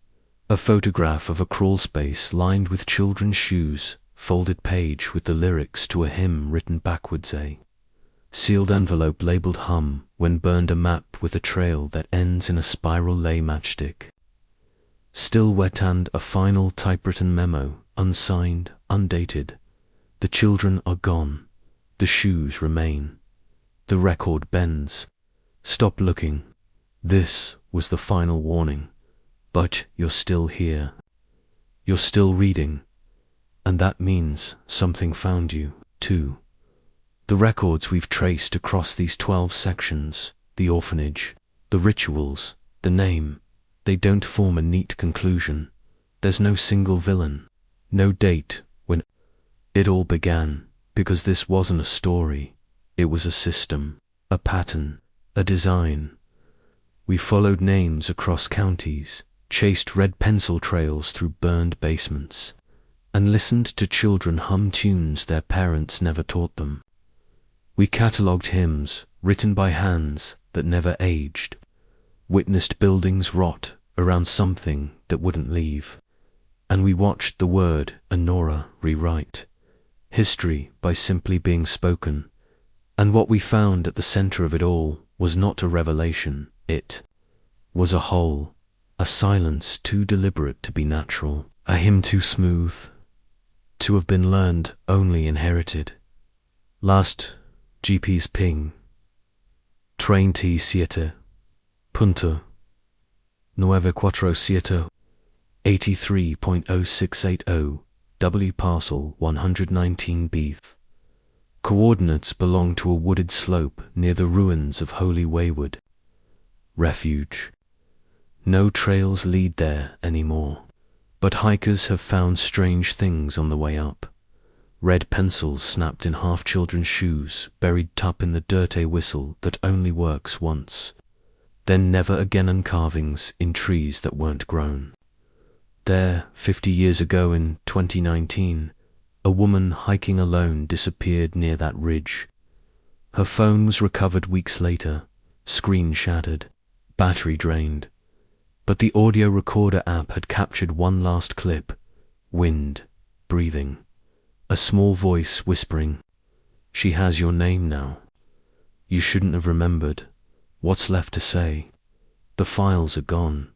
A photograph of a crawl space lined with children's shoes, folded page with the lyrics to a hymn written backwards, a sealed envelope labeled Hum, when burned, a map with a trail that ends in a spiral lay matchstick. Still wet, and a final typewritten memo, unsigned, undated. The children are gone. The shoes remain. The record bends. Stop looking. This was the final warning. But you're still here. You're still reading. And that means something found you, too. The records we've traced across these 12 sections, the orphanage, the rituals, the name, they don't form a neat conclusion. There's no single villain, no date It all began because this wasn't a story, it was a system, a pattern, a design. We followed names across counties, chased red pencil trails through burned basements, and listened to children hum tunes their parents never taught them. We catalogued hymns written by hands that never aged, witnessed buildings rot around something that wouldn't leave, and we watched the word Anora rewrite history by simply being spoken. And what we found at the center of it all was not a revelation, it was a hole, a silence too deliberate to be natural, a hymn too smooth to have been learned, only inherited. Last GP's ping. Train T7, punto 9447, 83.0680, W parcel 119 Beeth. Coordinates belong to a wooded slope near the ruins of Holy Wayward. Refuge. No trails lead there anymore, but hikers have found strange things on the way up. Red pencils snapped in half-children's shoes, buried tup in the dirt, a whistle that only works once. Then never again, and carvings in trees that weren't grown. There, 50 years ago in 2019, a woman hiking alone disappeared near that ridge. Her phone was recovered weeks later, screen shattered, battery drained. But the audio recorder app had captured one last clip. Wind, breathing. A small voice whispering, "She has your name now. You shouldn't have remembered. What's left to say? The files are gone.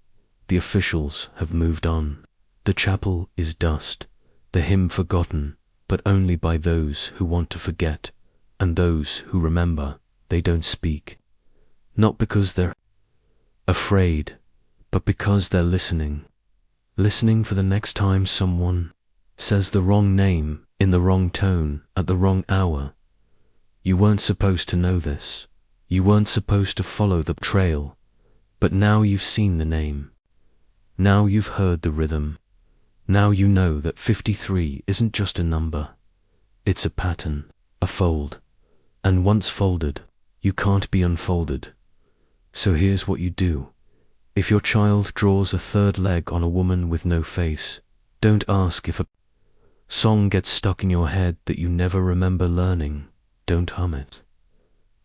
The officials have moved on. The chapel is dust. The hymn forgotten, but only by those who want to forget, and those who remember, they don't speak. Not because they're afraid, but because they're listening. Listening for the next time someone says the wrong name in the wrong tone at the wrong hour. You weren't supposed to know this. You weren't supposed to follow the trail, but now you've seen the name. Now you've heard the rhythm. Now you know that 53 isn't just a number. It's a pattern, a fold. And once folded, you can't be unfolded. So here's what you do. If your child draws a third leg on a woman with no face, don't ask. If a song gets stuck in your head that you never remember learning, don't hum it.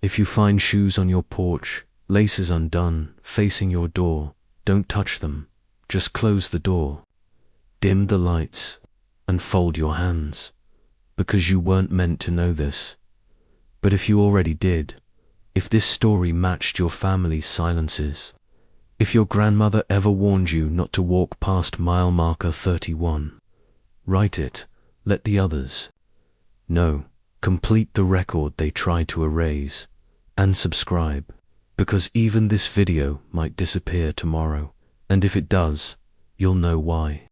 If you find shoes on your porch, laces undone, facing your door, don't touch them. Just close the door, dim the lights, and fold your hands, because you weren't meant to know this. But if you already did, if this story matched your family's silences, if your grandmother ever warned you not to walk past mile marker 31, write it, let the others know, complete the record they tried to erase, and subscribe, because even this video might disappear tomorrow. And if it does, you'll know why.